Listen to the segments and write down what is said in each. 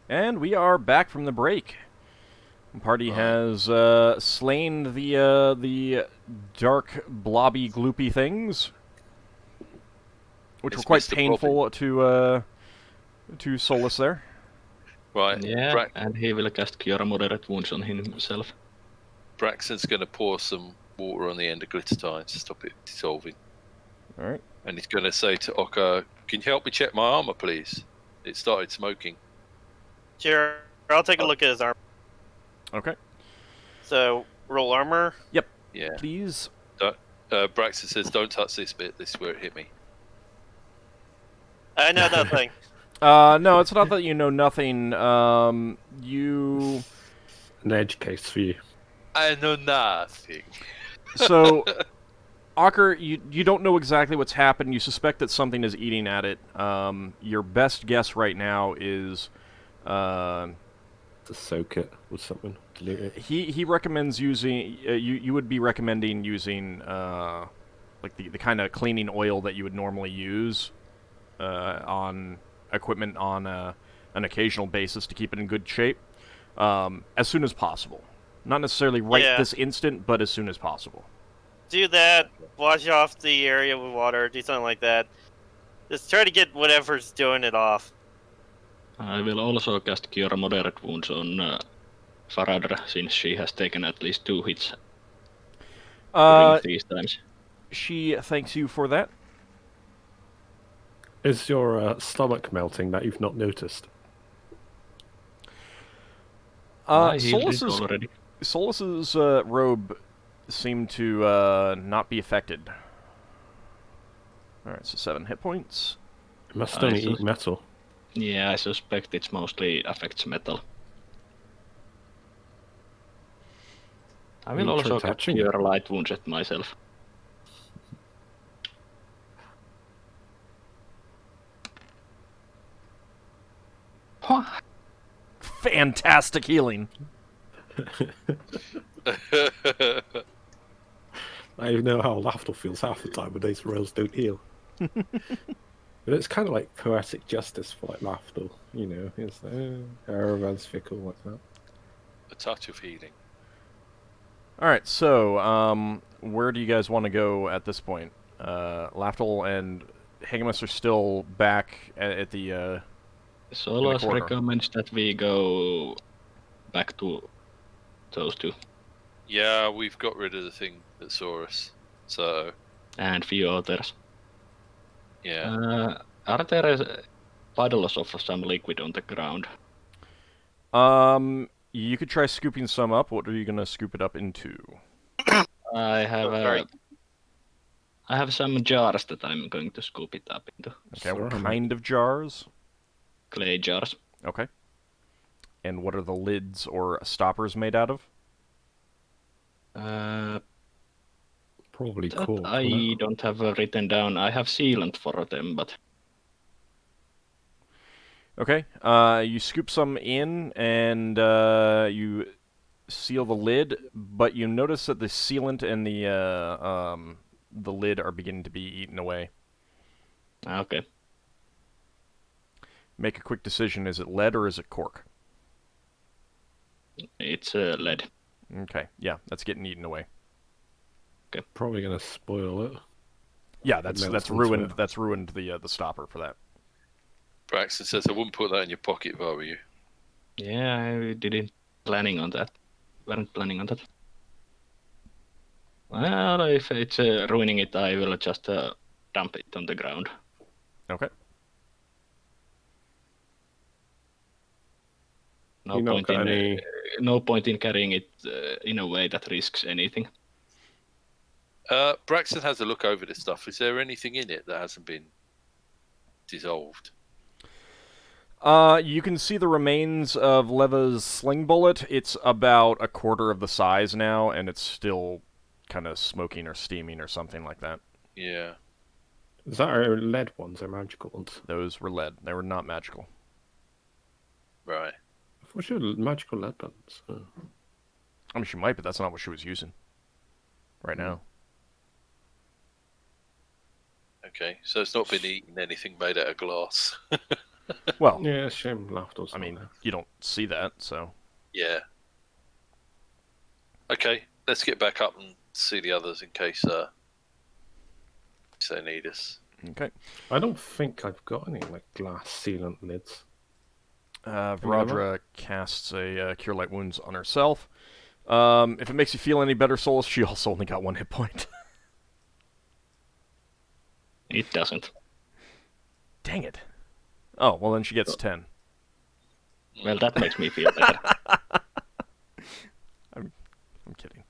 And we are back from the break. The party has slain the dark, blobby, gloopy things, which were It's quite Mr. painful to Solas there. Right. Yeah, and he will cast Cure Moderate Wounds on himself. Braxon's going to pour some water on the end of Glittertine to stop it dissolving. All right. And he's going to say to Ockar, "Can you help me check my armor, please? It started smoking." Sure, I'll take a look at his armor. Okay. So, roll armor. Yep. Yeah. Please. Braxon says, "Don't touch this bit. This is where it hit me." I know nothing. No, it's not that you know nothing. You. An edge case for you. I know nothing. So, Ockar, you don't know exactly what's happened. You suspect that something is eating at it. Your best guess right now is, To soak it with something. Dilute it. he recommends using. You would be recommending using like the kind of cleaning oil that you would normally use on equipment on an occasional basis to keep it in good shape as soon as possible. Not necessarily right this instant, but as soon as possible. Do that. Wash off the area with water. Do something like that. Just try to get whatever's doing it off. I will also cast Cure Moderate Wounds on Faradra, since she has taken at least 2 hits during these times. She thanks you for that. Is your stomach melting that you've not noticed? I healed it already. Solas's robe seemed to not be affected. Alright, so 7 hit points. It must only eat metal. Yeah, I suspect it mostly affects metal. I will also cast Cure Light Wounds at myself. Fantastic healing. I know how Lafdul feels half the time when these rails don't heal. But it's kind of like poetic justice for like Lafdul, you know. It's Caravan's fickle like that. A touch of healing. Alright, so where do you guys want to go at this point? Lafdul and Higgimus are still back at the Solas recommends that we go back to those two. Yeah, we've got rid of the thing that saw us. So. And few others. Yeah. Are there puddles of some liquid on the ground? You could try scooping some up. What are you gonna scoop it up into? I have some jars that I'm going to scoop it up into. Okay, what kind of jars? Clay jars. Okay. And what are the lids or stoppers made out of? Probably cool. I don't have written down. I have sealant for them, but... Okay. You scoop some in, and you seal the lid, but you notice that the sealant and the lid are beginning to be eaten away. Okay. Make a quick decision. Is it lead or is it cork? It's lead. Okay. Yeah, that's getting eaten away. Okay. Probably gonna spoil it. Yeah, that's ruined. That's ruined the stopper for that. Braxton says, "I wouldn't put that in your pocket if I were you." Yeah, I didn't planning on that. Weren't planning on that. Well, if it's ruining it, I will just dump it on the ground. Okay. No point in carrying it in a way that risks anything. Braxton has a look over this stuff. Is there anything in it that hasn't been dissolved? You can see the remains of Leva's sling bullet. It's about a quarter of the size now, and it's still kind of smoking or steaming or something like that. Yeah. Is that our lead ones or magical ones? Those were lead. They were not magical. Right. I thought she had magical lead ones. Oh. I mean, she might, but that's not what she was using right now. Okay, so it's not been eating anything made out of glass. Well, Yeah, shame Lafdul's I not mean, there. you don't see that, so. Yeah. Okay, let's get back up and see the others in case they need us. Okay. I don't think I've got any like glass sealant lids. Varadra casts a Cure Light Wounds on herself. If it makes you feel any better, Solas, she also only got 1 hit point. It doesn't. Dang it. Oh, well then she gets 10. Well, that makes me feel better. I'm kidding.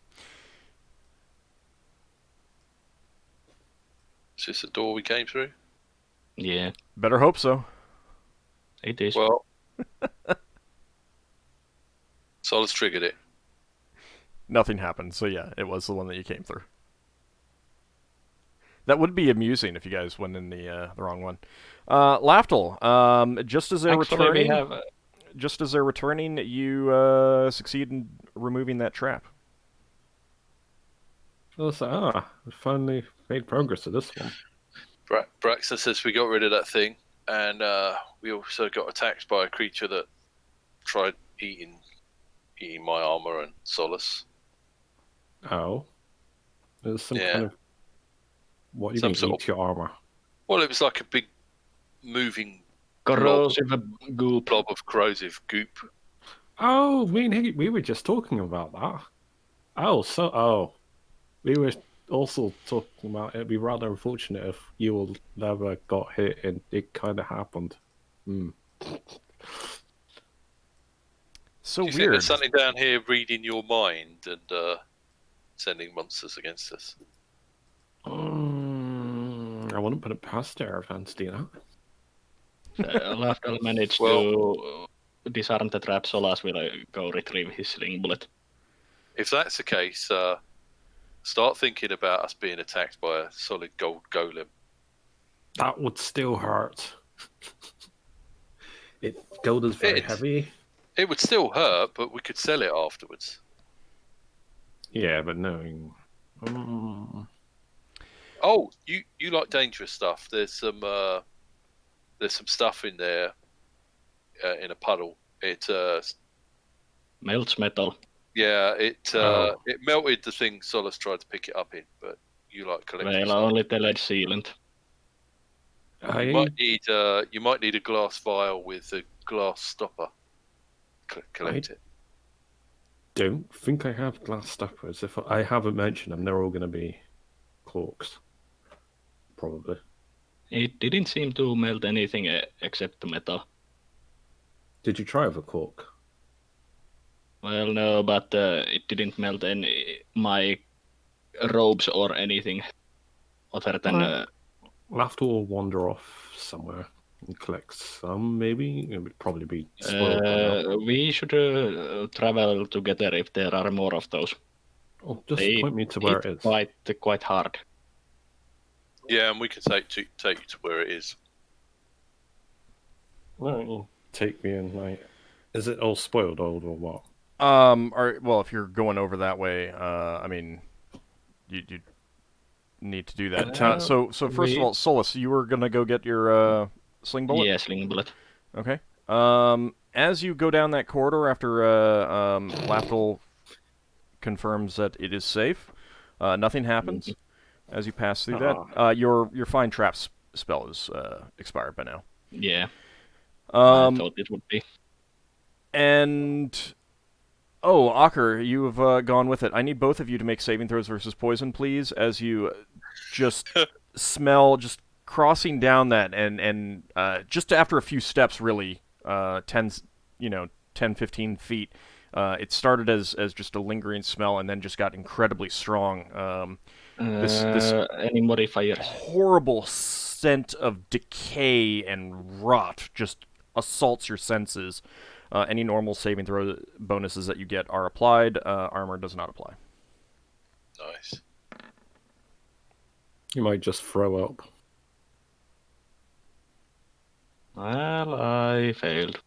Is this the door we came through? Yeah, Better hope so. it is. Well, Solas triggered it. Nothing happened, so yeah, it was the one that you came through. That would be amusing if you guys went in the wrong one. Lafdul, just as they're Actually, returning, you succeed in removing that trap. I was like, we finally made progress with this one. Braxon says we got rid of that thing, and we also got attacked by a creature that tried eating my armor and Solas. Oh. There's some Yeah. kind of... What do you Some mean, sort eat your armor? Well, it was like a big moving Corrosive goop. blob of corrosive goop. Oh, me and Higgy, we were just talking about that. We were also talking about it'd be rather unfortunate if you all never got hit and it kind of happened. So Do you think weird. there's something down here reading your mind and sending monsters against us? I wouldn't put it past Aravan to do that. Lafdul managed to disarm the trap. Solas will go retrieve his sling bullet. If that's the case, start thinking about us being attacked by a solid gold golem. That would still hurt. Gold is very heavy. It would still hurt, but we could sell it afterwards. Yeah, but no. Oh, you like dangerous stuff. There's some stuff in there in a puddle. It Melts metal. yeah, it melted the thing Solas tried to pick it up in, but you like collecting Well, stuff. only the lead sealant. You might need a glass vial with a glass stopper. Collect it. Don't think I have glass stoppers. If I haven't mentioned them, they're all going to be corks. Probably. It didn't seem to melt anything except the metal. Did you try with a cork? Well, no, but it didn't melt any my robes or anything other than... Lafdul will wander off somewhere and collect some, maybe. It would probably be spoiled by now. we should travel together if there are more of those. Oh, just point me to where it is. Quite hard. Yeah, and we can take you to where it is. No, take me in, like... Is it all spoiled old or what? Well, if you're going over that way, I mean, you need to do that. So first of all, Solas, you were gonna go get your sling bullet? Yeah, sling bullet. Okay. As you go down that corridor after Lafdul confirms that it is safe, nothing happens as you pass through that. Your Find Traps spell is expired by now. Yeah. I thought it would be. And Ockar, you have gone with it. I need both of you to make saving throws versus poison, please, as you just smell just crossing down that and just after a few steps, really, 10, 15 feet, it started as just a lingering smell and then just got incredibly strong. This any modifiers? Horrible scent of decay and rot just assaults your senses. Any normal saving throw bonuses that you get are applied. Armor does not apply. Nice. You might just throw up. Well, I failed.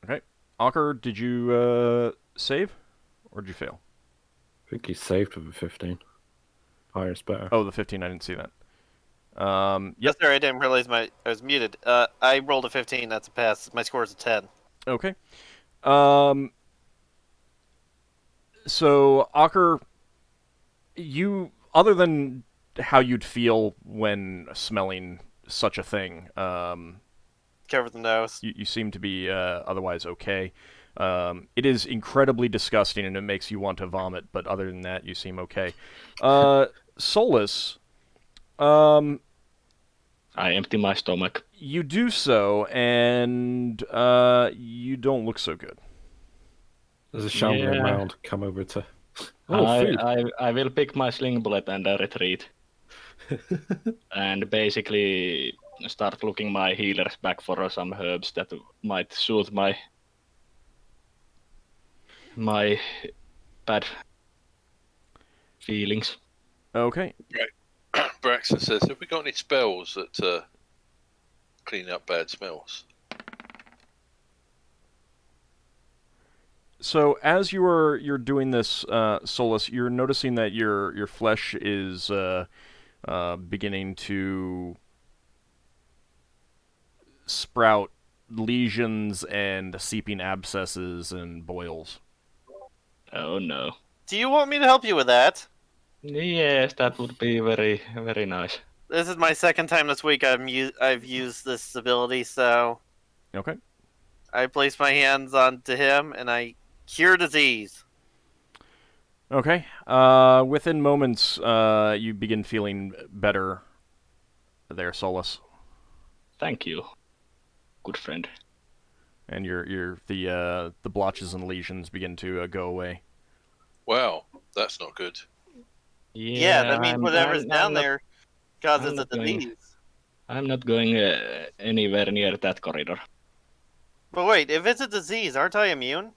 Okay. Ockar, did you save? Or did you fail? I think he saved with a 15. Higher is better. Oh, the 15, I didn't see that. Yep. Yes, sir, I didn't realize I was muted. I rolled a 15. That's a pass. My score is a 10. Okay. So, Ockar, other than how you'd feel when smelling such a thing, Cover the nose. you seem to be otherwise okay. It is incredibly disgusting and it makes you want to vomit, but other than that, you seem okay. Solas, I empty my stomach. you do so, and you don't look so good. There's a shambling Yeah. round. Come over to. Oh, food. I will pick my sling bullet and retreat. And basically start looking my healers back for some herbs that might soothe my bad feelings. Okay. Braxon says, have we got any spells that clean up bad smells? So as you're doing this, Solas, you're noticing that your flesh is beginning to sprout lesions and seeping abscesses and boils. Oh no. Do you want me to help you with that? Yes, that would be very, very nice. This is my second time this week I've used this ability, so Okay. I place my hands onto him and I cure disease. Okay. Within moments, you begin feeling better there, Solas. Thank you, good friend. And the blotches and lesions begin to go away. Wow, that's not good. Yeah, that means whatever's down there causes a disease. I'm not going anywhere near that corridor. But wait, if it's a disease, aren't I immune?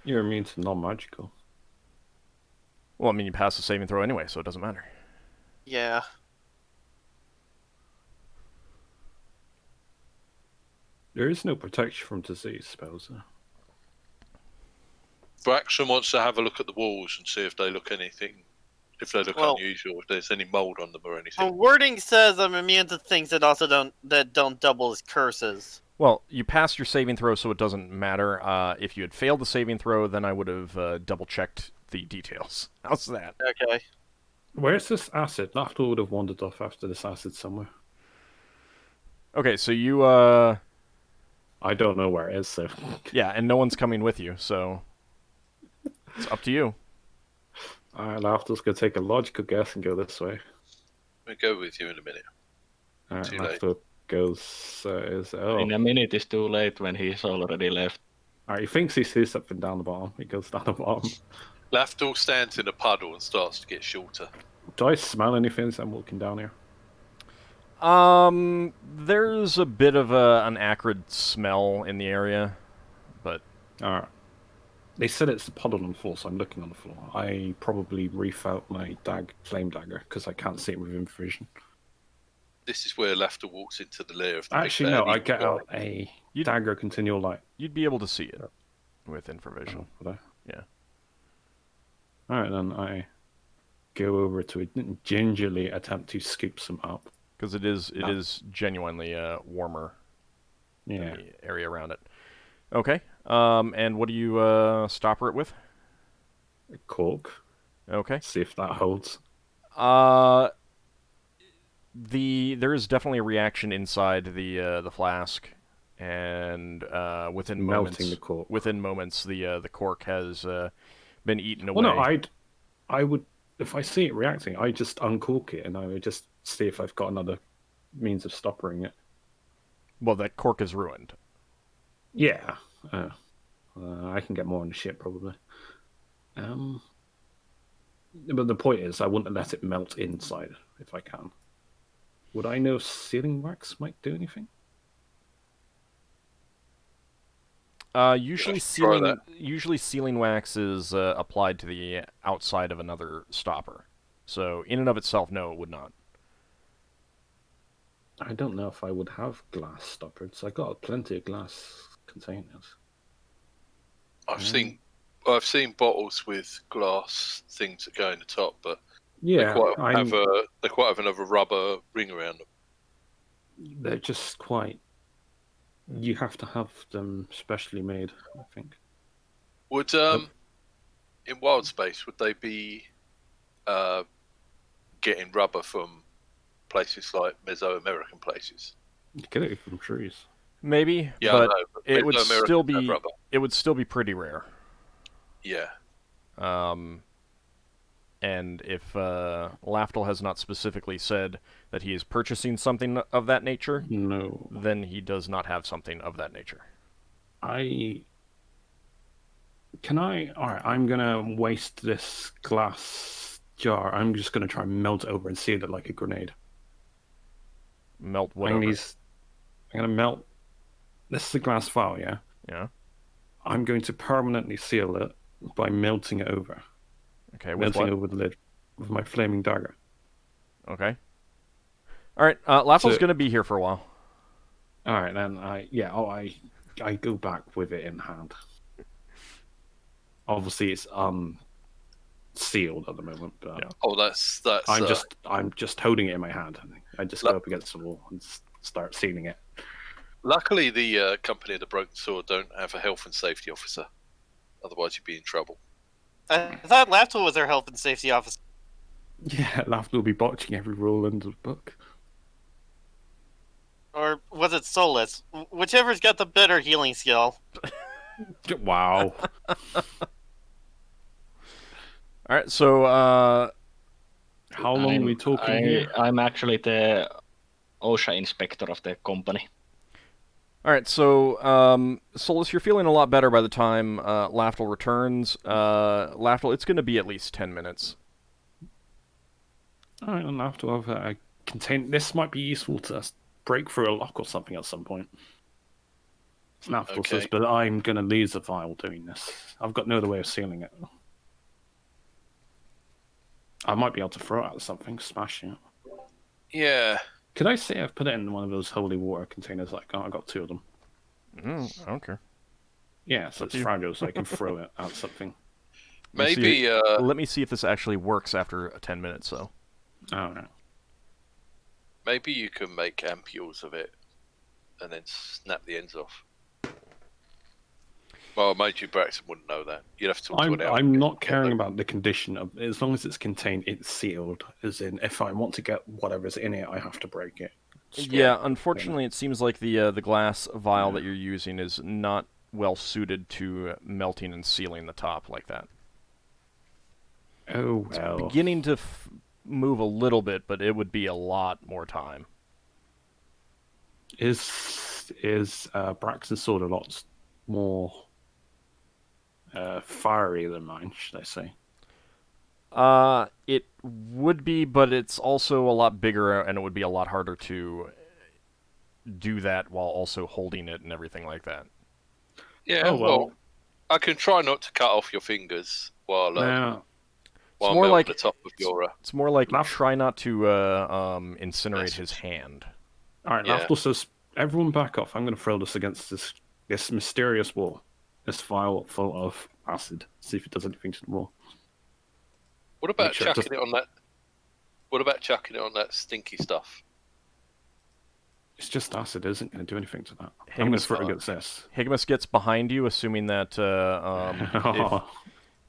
You're immune to non-magical. Well, I mean, you pass the saving throw anyway, so it doesn't matter. Yeah. There is no protection from disease spells. Braxon wants to have a look at the walls and see if they look unusual, if there's any mold on them or The anything. wording says I'm immune to things that also don't double as curses. Well, you passed your saving throw, so it doesn't matter. If you had failed the saving throw, then I would have double-checked the details. How's that? Okay. Where's this acid? Lafdul would have wandered off after this acid somewhere. Okay, so you, I don't know where it is, so... yeah, and no one's coming with you, so it's up to you. Alright, Lafdul's going to take a logical guess and go this way. We'll go with you in a minute. Alright, Too late. Lafdul goes... In a minute is too late when he's already left. Alright, he thinks he sees something down the bottom. He goes down the bottom. Lafdul stands in a puddle and starts to get shorter. Do I smell anything as I'm walking down here? There's a bit of an acrid smell in the area, but... Alright. They said it's the puddle on the floor, so I'm looking on the floor. I probably refelt my flame dagger, because I can't see it within vision. This is where Lafdul walks into the lair of the Actually, big no, baddie. I get out a dagger continual light. You'd be able to see it with infravision. Would I? Yeah. Alright, then I go over to it and gingerly attempt to scoop some up. Because it is genuinely warmer than the area around it. Okay. And what do you stopper it with? A cork. Okay. See if that holds. There is definitely a reaction inside the flask, and within Melting moments, the cork. Within moments, the cork has been eaten away. Well, no, I would, if I see it reacting, I just uncork it and I would just see if I've got another means of stoppering it. Well, that cork is ruined. Yeah. I can get more on the ship probably. But the point is, I wouldn't let it melt inside if I can. Would I know if sealing wax might do anything? Usually sealing wax is applied to the outside of another stopper. So in and of itself, no, it would not. I don't know if I would have glass stoppers. I got plenty of glass containers. I've seen bottles with glass things that go in the top, but Yeah, they quite have another rubber ring around them. they're just quite. You have to have them specially made, I think. Would in wild space would they be getting rubber from places like Mesoamerican places? You get it from trees. Maybe, Yeah, but I know, but it would Mesoamericans still have be rubber. it would still be pretty rare. Yeah. And if Lafdul has not specifically said that he is purchasing something of that nature, No. then he does not have something of that nature. Alright, I'm gonna waste this glass jar. I'm just gonna try and melt it over and seal it like a grenade. Melt I'm whatever. gonna melt. This is a glass vial, yeah? Yeah. I'm going to permanently seal it by melting it over. Okay, with Melting what? over the lid with my flaming dagger. Okay. Alright, Lafdul's So- going to be here for a while. Alright, then I go back with it in hand. Obviously it's sealed at the moment, but Yeah. Oh, that's. I'm just holding it in my hand. I just go up against the wall and start sealing it. Luckily, the company of the Broken Sword don't have a health and safety officer. Otherwise, you'd be in trouble. I thought Lafdul was our health and safety officer. Yeah, Lafdul will be botching every rule in the book. Or was it Solas? Whichever's got the better healing skill. Wow. Alright, so, How long are we talking here? I'm actually the OSHA inspector of the company. Alright, so, Solas, you're feeling a lot better by the time Lafdul returns. Lafdul, it's going to be at least 10 minutes. Alright, and after I've contained... This might be useful to break through a lock or something at some point. Lafdul Okay. says, but I'm going to lose the vial doing this. I've got no other way of sealing it. I might be able to throw it at something, smash it. Yeah. Could I say I've put it in one of those holy water containers? Like, I got 2 of them. I don't care. Yeah, so Up it's to you. fragile, so I can throw it at something. Let me Maybe. see- Let me see if this actually works after 10 minutes, though. Oh, no. Maybe you can make ampules of it, and then snap the ends off. Well, Mage Braxon wouldn't know that. You'd have to talk to an elf. I'm not caring about the condition of as long as it's contained, it's sealed. As in, if I want to get whatever's in it, I have to break it. Yeah, unfortunately, it seems like the glass vial that you're using is not well suited to melting and sealing the top like that. Oh well. Beginning to move a little bit, but it would be a lot more time. Is Braxon's sword a lot more fiery than mine? Should I say? It would be, but it's also a lot bigger, and it would be a lot harder to do that while also holding it and everything like that. Yeah, Oh, well. I can try not to cut off your fingers while Now, while more melting like- the top of your. It's more like Laf- try not to incinerate Yes. his hand. all right, Yeah. Lafdul says, "Everyone back off! I'm going to throw this against this mysterious wall. This vial full of acid. See if it does anything to the wall." What about Make sure it chucking it on that? What about chucking it on that stinky stuff? It's just acid. It isn't going to do anything to that. I'm going to throw it against this. Higgimus gets behind you, assuming that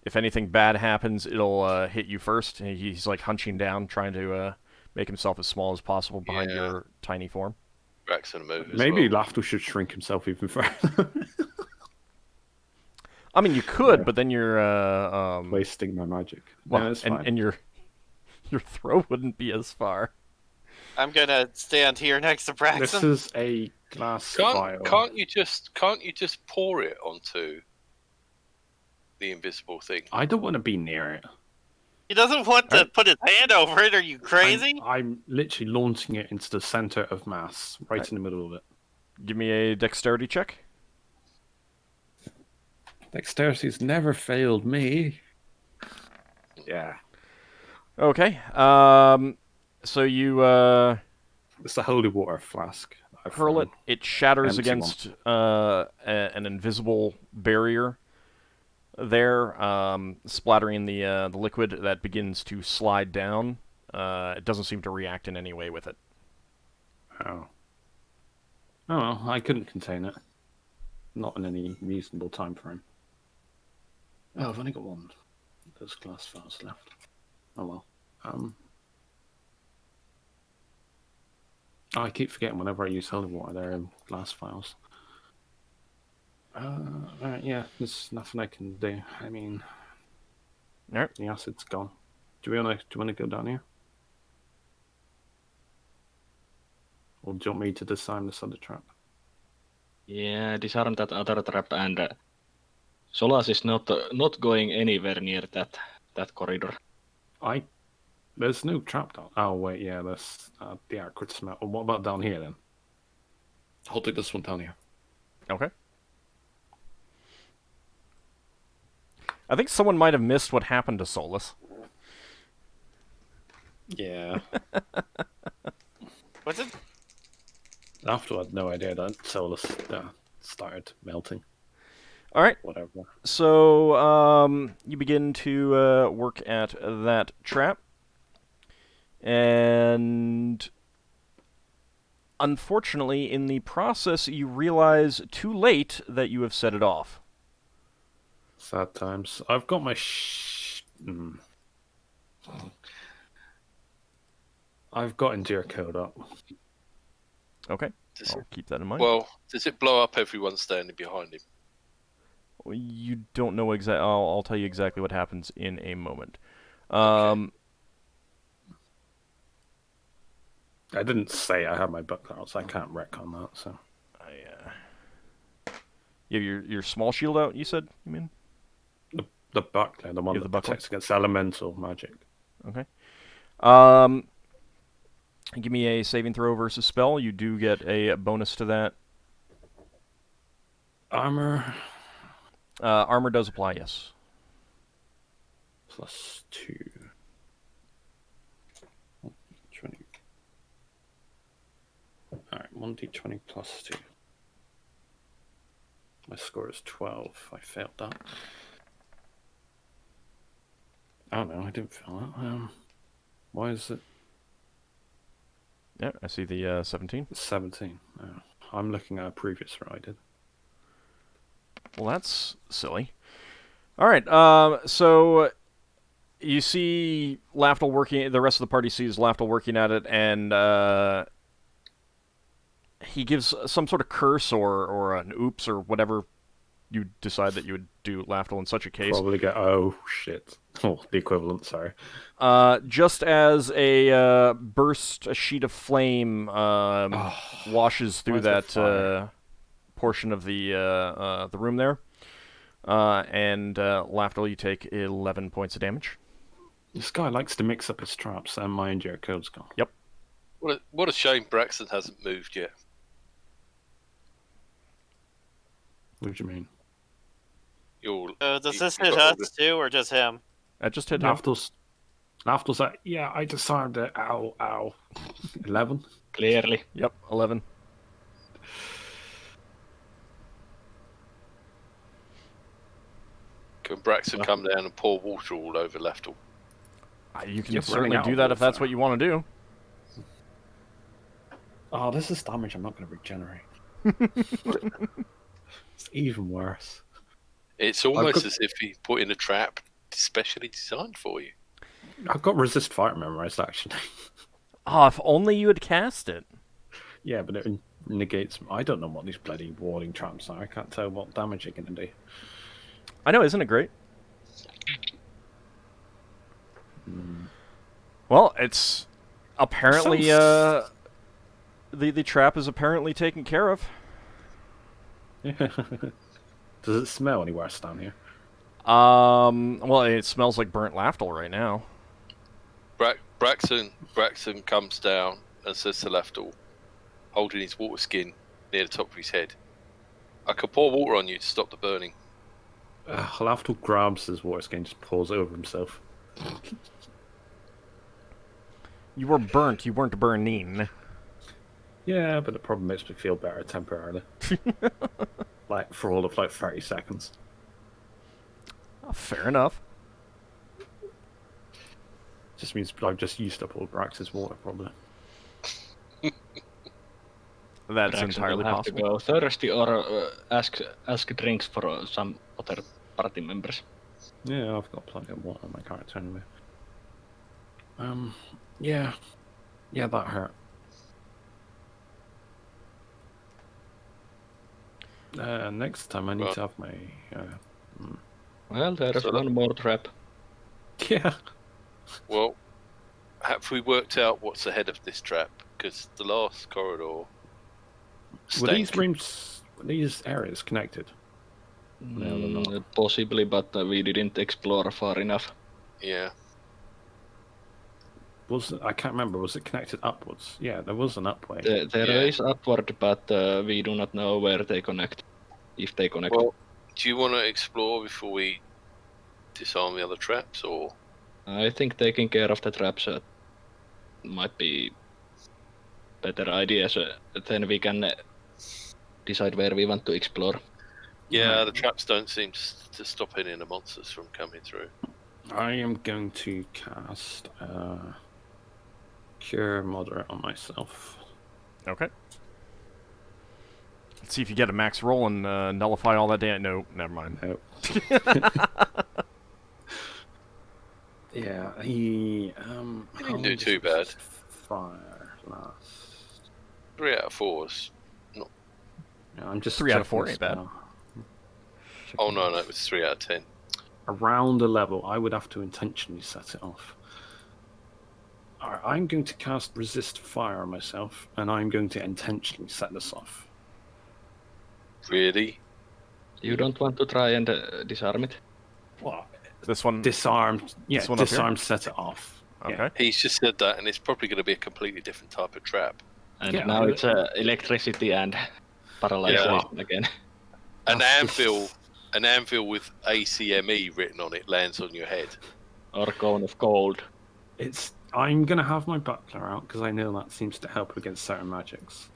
if anything bad happens, it'll hit you first. And he's like hunching down, trying to make himself as small as possible behind Yeah. your tiny form. Braxon move. As Maybe well. Lafdul should shrink himself even further. I mean, you could, Yeah. but then you're Wasting my magic. well, No, it's fine. and your throw wouldn't be as far. I'm gonna stand here next to This Braxon. is a glass vial. Can't you just pour it onto the invisible thing? I don't want to be near it. He doesn't want to put his hand over it. Are you crazy? I'm literally launching it into the center of mass, right in the middle of it. Give me a dexterity check. Dexterity's never failed me. Yeah. Okay. So you It's a holy water flask. I've hurl it. found. It shatters Empty against an invisible barrier. there, splattering the liquid that begins to slide down. It doesn't seem to react in any way with it. Oh. Oh, well, I couldn't contain it. Not in any reasonable time frame. Oh, I've only got one of those glass files left. Oh well. I keep forgetting whenever I use holy water, they're in glass files. Alright, yeah, there's nothing I can do. I mean, Alright. the acid's gone. Do you want to go down here? Or do you want me to disarm this other trap? Yeah, disarm that other trap, and Solas is not going anywhere near that corridor. There's no trap down. Oh wait, yeah, there's the acrid smell. What about down here then? I'll take this one down here. Okay. I think someone might have missed what happened to Solas. Yeah. What's it? After I had no idea that Solas started melting. All right. Whatever. So you begin to work at that trap, and unfortunately, in the process, you realize too late that you have set it off. Sad times. I've got my I've got Endure code up. Okay. I'll keep that in mind. Well, does it blow up everyone standing behind him? You don't know exactly. I'll tell you exactly what happens in a moment. Okay. I didn't say I had my buckler out, so I can't wreck on that. So you have your small shield out. You said. You mean the buckler, the one You have that the buckler? protects against elemental magic. okay? Give me a saving throw versus spell. You do get a bonus to that. Armor Armor does apply. Yes. +2. 20. Alright, 1d20 +2. My score is 12. I failed that. Oh no, I didn't fail that. Why is it Yeah, I see the 17. 17? Oh, I'm looking at a previous roll I did. Well, that's silly. All right. So you see Lafdul working. The rest of the party sees Lafdul working at it, and he gives some sort of curse or an oops or whatever you decide that you would do, Lafdul, in such a case. Probably go, oh shit. Oh, the equivalent, sorry. Just as a sheet of flame washes through where's the that fire? portion of the room there, and Lafdul, you take 11 points of damage. This guy likes to mix up his traps, and my endure code's gone. Yep. What a shame Braxon hasn't moved yet. What do you mean? Does this hit us too, or just him? I just hit him. Lafdul's like, yeah, I disarmed it. Ow, ow. 11? Clearly. Yep, 11. Can Braxon come down and pour water all over Lafdul? You can You're certainly running do out that of if that's water. what you want to do. Oh, this is damage I'm not going to regenerate. It's even worse. It's almost as if he put in a trap specially designed for you. I've got resist fire memorized, actually. Oh, if only you had cast it. Yeah, but it negates... I don't know what these bloody warding traps are. I can't tell what damage they're going to do. I know, isn't it great? Well, it's apparently the trap is apparently taken care of. Does it smell any worse down here? Well, it smells like burnt Lafdul right now. Braxon comes down and says to Lafdul, holding his water skin near the top of his head, I could pour water on you to stop the burning. Lafdul grabs his water skin and just pours it over himself. You were burnt, you weren't burning. Yeah, but it probably makes me feel better temporarily. Like, for all of, 30 seconds. Fair enough. Just means I've just used up all Brax's water, probably. That's Braxon entirely will have possible. to go thirsty or ask drinks for some other party members. Yeah, I've got plenty of water on my character anyway. Yeah, that hurt. Next time I need to have my. Well, there is So one more trap. Yeah. Well, have we worked out what's ahead of this trap? Because the last corridor. Were these stank. rooms, these areas connected? No, they're not. Possibly, but we didn't explore far enough. Yeah. I can't remember. Was it connected upwards? Yeah, there was an upway. There is upward, but we do not know where they connect. If they connect. Well, do you want to explore before we disarm the other traps, or? I think taking care of the traps might be better idea. So then we can decide where we want to explore. Yeah, Right. the traps don't seem to stop any of the monsters from coming through. I am going to cast Cure Moderate on myself. Okay. Let's see if you get a max roll and nullify all that damage. No, never mind. Nope. Yeah, he didn't do too bad. Fire last. 3 out of 4's. Yeah, I'm just 3 out of checking 4 the ain't bad. spell. Oh no, it was 3 out of 10. Around a level, I would have to intentionally set it off. Alright, I'm going to cast Resist Fire on myself, and I'm going to intentionally set this off. Really? You don't want to try and disarm it? What? This one. Disarmed. Yeah, This one up here? disarmed, set it off. Okay. Yeah. He's just said that, and it's probably going to be a completely different type of trap. And Yeah, now I- it's electricity and paralyzation again. An That's anvil with ACME written on it lands on your head. Or cone of gold. I'm going to have my buckler out, because I know that seems to help against certain magics.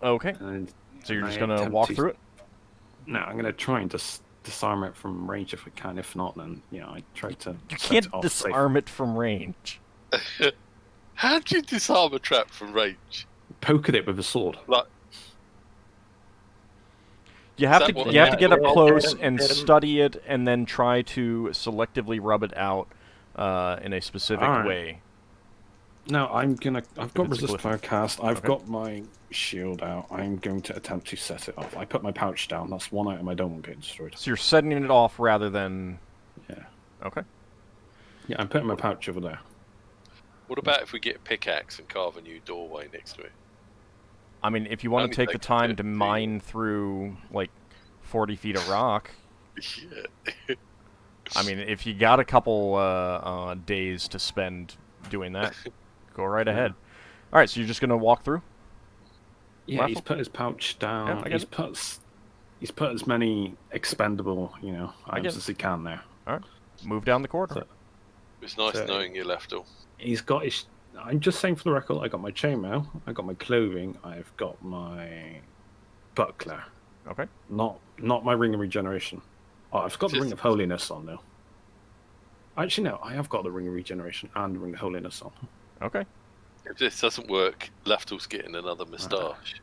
Okay. And So you're I just gonna attempt walk to- through it? No, I'm going to try and disarm it from range if I can. If not, then, I try to You set can't it off disarm it from range. How do you disarm a trap from range? Poke at it with a sword. Like, You have that to what- you have to get up Yeah, close yeah, and yeah. study it, and then try to selectively rub it out in a specific Alright. way. No, I've got it's a resist glyph. fire cast. I've Okay. got my shield out. I'm going to attempt to set it off. I put my pouch down. That's one item I don't want getting destroyed. So you're setting it off rather than. Yeah. Okay. Yeah, I'm putting my pouch over there. what about if we get a pickaxe and carve a new doorway next to it? I mean, if you want Only to take the takes time 50. to mine through like 40 feet of rock, Yeah. I mean, if you got a couple days to spend doing that, go right ahead. All right, so you're just gonna walk through. Yeah, he's Rifle? put his pouch down. Yeah, I get it. He's put as many expendable, get items it. as he can there. All right, move down the corridor. So- It's nice So- knowing you, Lafdul. He's got his. I'm just saying for the record, I got my chainmail, I got my clothing, I've got my buckler. Okay. Not my ring of regeneration. Oh, I've got the ring of holiness on though. Actually, no, I have got the ring of regeneration and the ring of holiness on. Okay. If this doesn't work, Lafdul's getting another moustache.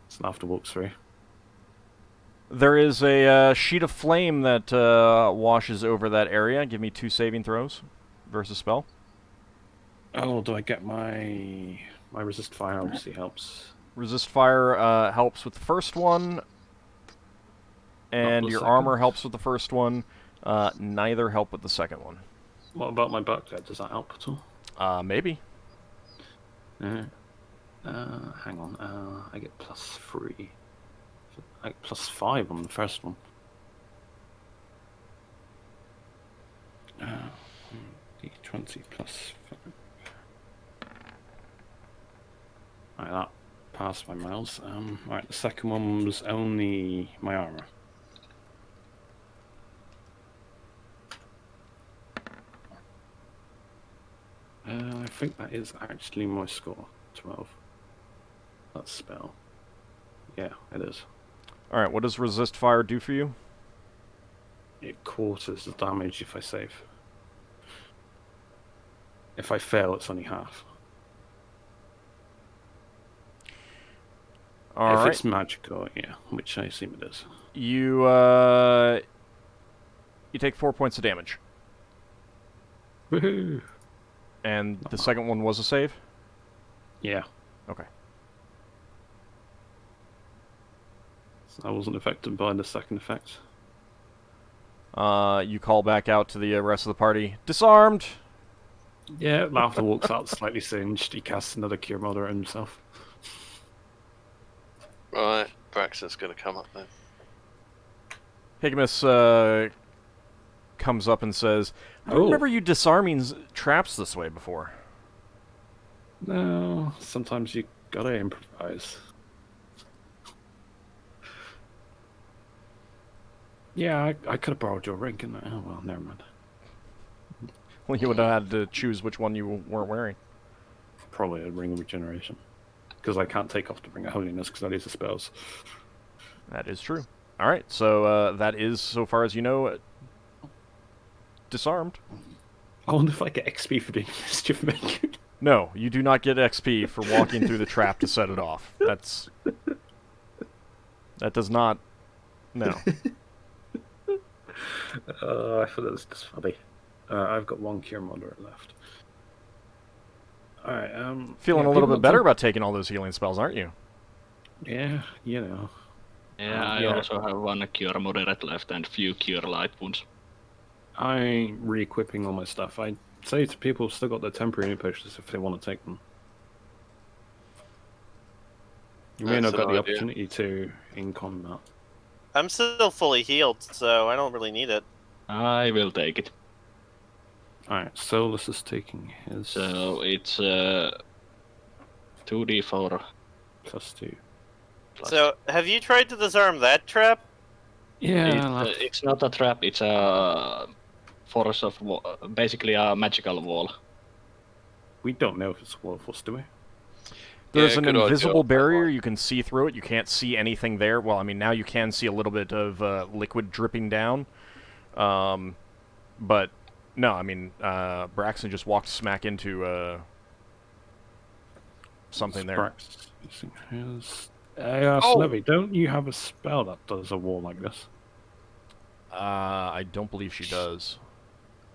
So I'll have to walk through. There is a sheet of flame that washes over that area. Give me 2 saving throws versus spell. Oh, do I get my resist fire? Obviously helps. Resist fire helps with the first one, and the your second. armor helps with the first one. Neither help with the second one. What about my buckler? Does that help at all? Maybe. Hang on. I get +3. I get +5 on the first one. D20 +5. Right, that passed my miles. Right, the second one was only my armor. I think that is actually my score. 12. That's spell. Yeah, it is. Alright, what does resist fire do for you? It quarters the damage if I save. If I fail, it's only half. If Alright. it's magical, yeah, which I assume it is. You take 4 points of damage. Woohoo! And the second one was a save? Yeah. Okay. So I wasn't affected by the second effect. You call back out to the rest of the party. Disarmed! Yeah, Lafdul walks out slightly singed. He casts another cure moderate himself. Right, Braxon's going to come up then. Higgimus comes up and says, I don't Oh. remember you disarming traps this way before. No, sometimes you gotta improvise. Yeah, I could have borrowed your ring, couldn't I? Oh well, never mind. Well, you would have had to choose which one you weren't wearing. Probably a ring of regeneration. Because I can't take off the ring of holiness because that is a spells. That is true. Alright, so that is, so far as you know, disarmed. I wonder if I get XP for being a mischief maker. No, you do not get XP for walking through the trap to set it off. That does not... No. I thought that was just funny. I've got one cure moderate left. Alright, Feeling yeah, a little people bit better don't- about taking all those healing spells, aren't you? Yeah, you know. Yeah, I yeah. also have one cure moderate left and few cure light wounds. I'm re-equipping all my stuff. I say to people who've still got their temporary potions if they want to take them. You may That's not got an the idea. opportunity to in combat. I'm still fully healed, so I don't really need it. I will take it. Alright, Solas is taking his So it's 2d4 +2. plus. So, have you tried to disarm that trap? Yeah, It's not a trap, it's a force of basically a magical wall. we don't know if it's worthless, do we? There's Yeah, an good idea. invisible barrier. You can see through it. You can't see anything there. Well, I mean, now you can see a little bit of liquid dripping down. But, no, I mean, Braxon just walked smack into something there. Brax using his... Snubby, don't you have a spell that does a wall like this? I don't believe she does.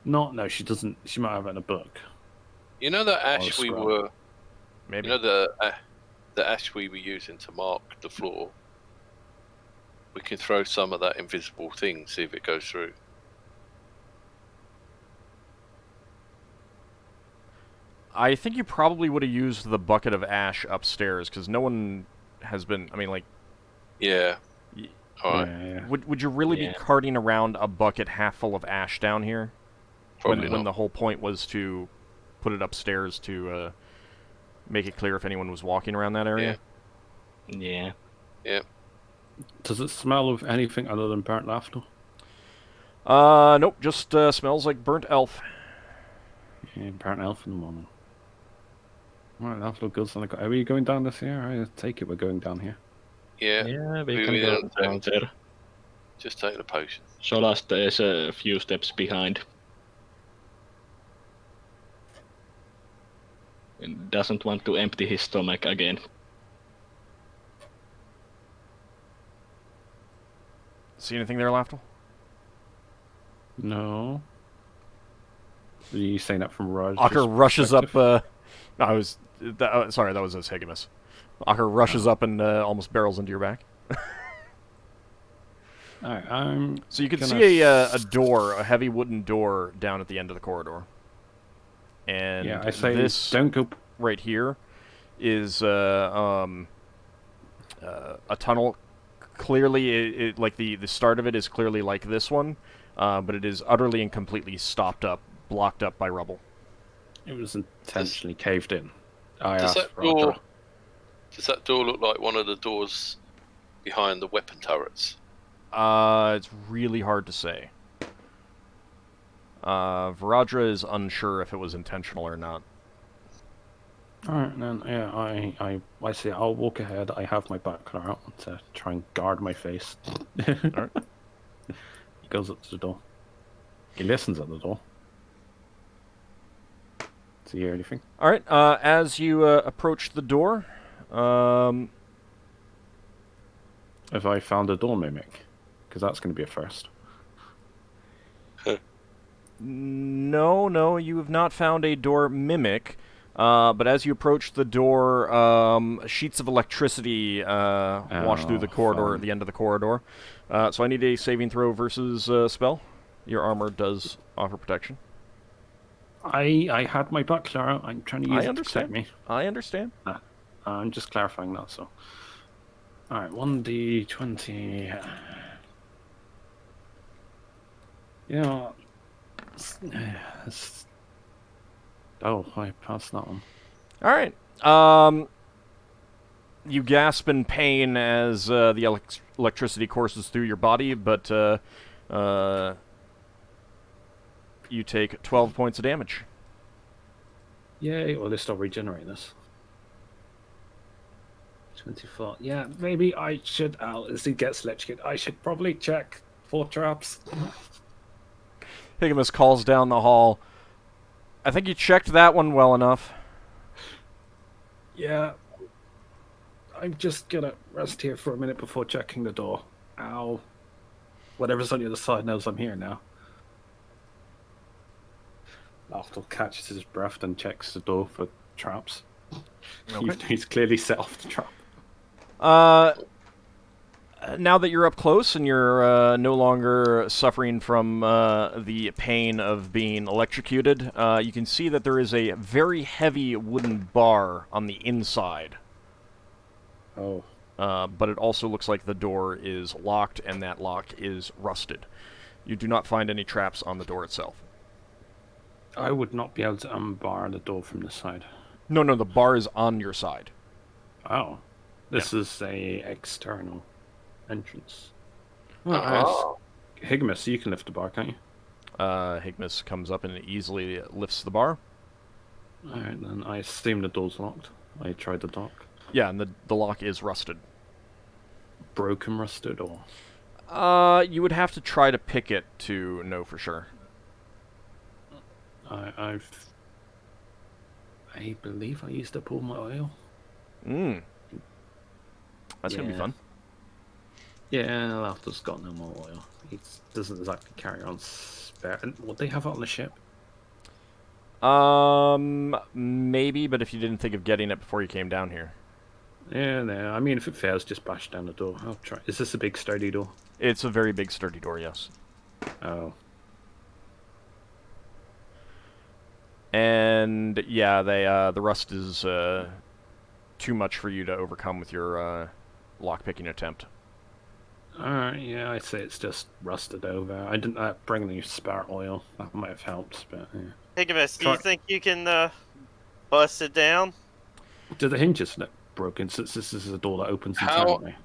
No, she doesn't. She might have it in a book. You know that ash we scroll. were... Maybe. You know the ash we were using to mark the floor? We can throw some of that invisible thing, see if it goes through. I think you probably would have used the bucket of ash upstairs, because no one has been... I mean, like... Yeah. Y- Alright. Yeah. Would you really Yeah. be carting around a bucket half full of ash down here? Probably when not. the whole point was to put it upstairs to make it clear if anyone was walking around that area? Yeah. Does it smell of anything other than burnt Lafdul? Nope, just smells like burnt elf. Yeah, burnt elf in the morning. Alright, Lafdul goes on the... Are we going down this here? I take it we're going down here. Yeah. Yeah, we We can will go down there. Just take the potion. Solas is a few steps behind. And doesn't want to empty his stomach again. See anything there, Lafdul? No. Are you saying that from Raj? Ockar rushes up. No, I was. Sorry, that was us, Higgimus. Ockar rushes up and almost barrels into your back. Alright, I'm... So you can gonna see a door, a heavy wooden door down at the end of the corridor. And Yeah, I say this don't go... right here is a tunnel. Clearly, like the start of it is clearly like this one, but it is utterly and completely stopped up, blocked up by rubble. It was intentionally caved in. Does that door look like one of the doors behind the weapon turrets? It's really hard to say. Varadra is unsure if it was intentional or not. Alright, then, yeah, I see. I'll walk ahead. I have my buckler out to try and guard my face. Alright. He goes up to the door. He listens at the door. Does he hear anything? Alright, as you approach the door, Have I found a door mimic? Because that's going to be a first. no, you have not found a door mimic. But as you approach the door, sheets of electricity wash through the corridor, fun. the end of the corridor. So I need a saving throw versus spell. Your armor does offer protection. I had my buckler out. I'm trying to use it to protect me. I understand. I'm just clarifying that, so. Alright, 1d20. Yeah. Oh, I passed that one. Alright. You gasp in pain as the electricity courses through your body, but you take 12 points of damage. Yay, or at least I'll regenerate this. 24. Yeah, maybe I should, as he gets electrocuted, I should probably check for traps. Higgimus calls down the hall. I think you checked that one well enough. Yeah. I'm just gonna rest here for a minute before checking the door. Ow. Whatever's on the other side knows I'm here now. Lafdul catches his breath and checks the door for traps. Okay. He's clearly set off the trap. Now that you're up close and you're no longer suffering from the pain of being electrocuted, you can see that there is a very heavy wooden bar on the inside. Oh. But it also looks like the door is locked, and that lock is rusted. You do not find any traps on the door itself. I would not be able to unbar the door from the side. No, the bar is on your side. Oh. This is a external entrance. Higgimus, you can lift the bar, can't you? Higgimus comes up and easily lifts the bar. Alright, then I assume the door's locked. I tried the lock. Yeah, and the lock is rusted. Broken, rusted, or? You would have to try to pick it to know for sure. I believe I used up all my oil. That's gonna be fun. Yeah, Lafdul's got no more oil. He doesn't exactly carry on spare. And what they have on the ship? Maybe, but if you didn't think of getting it before you came down here. Yeah, no. I mean, if it fails, just bash down the door. I'll try. Is this a big sturdy door? It's a very big, sturdy door, yes. Oh. And yeah, the rust is too much for you to overcome with your lock-picking attempt. Alright, yeah, I'd say it's just rusted over. I didn't bring any spare oil. That might have helped, but yeah. Higgimus, do you think you can bust it down? Do the hinges look broken since this is a door that opens internally?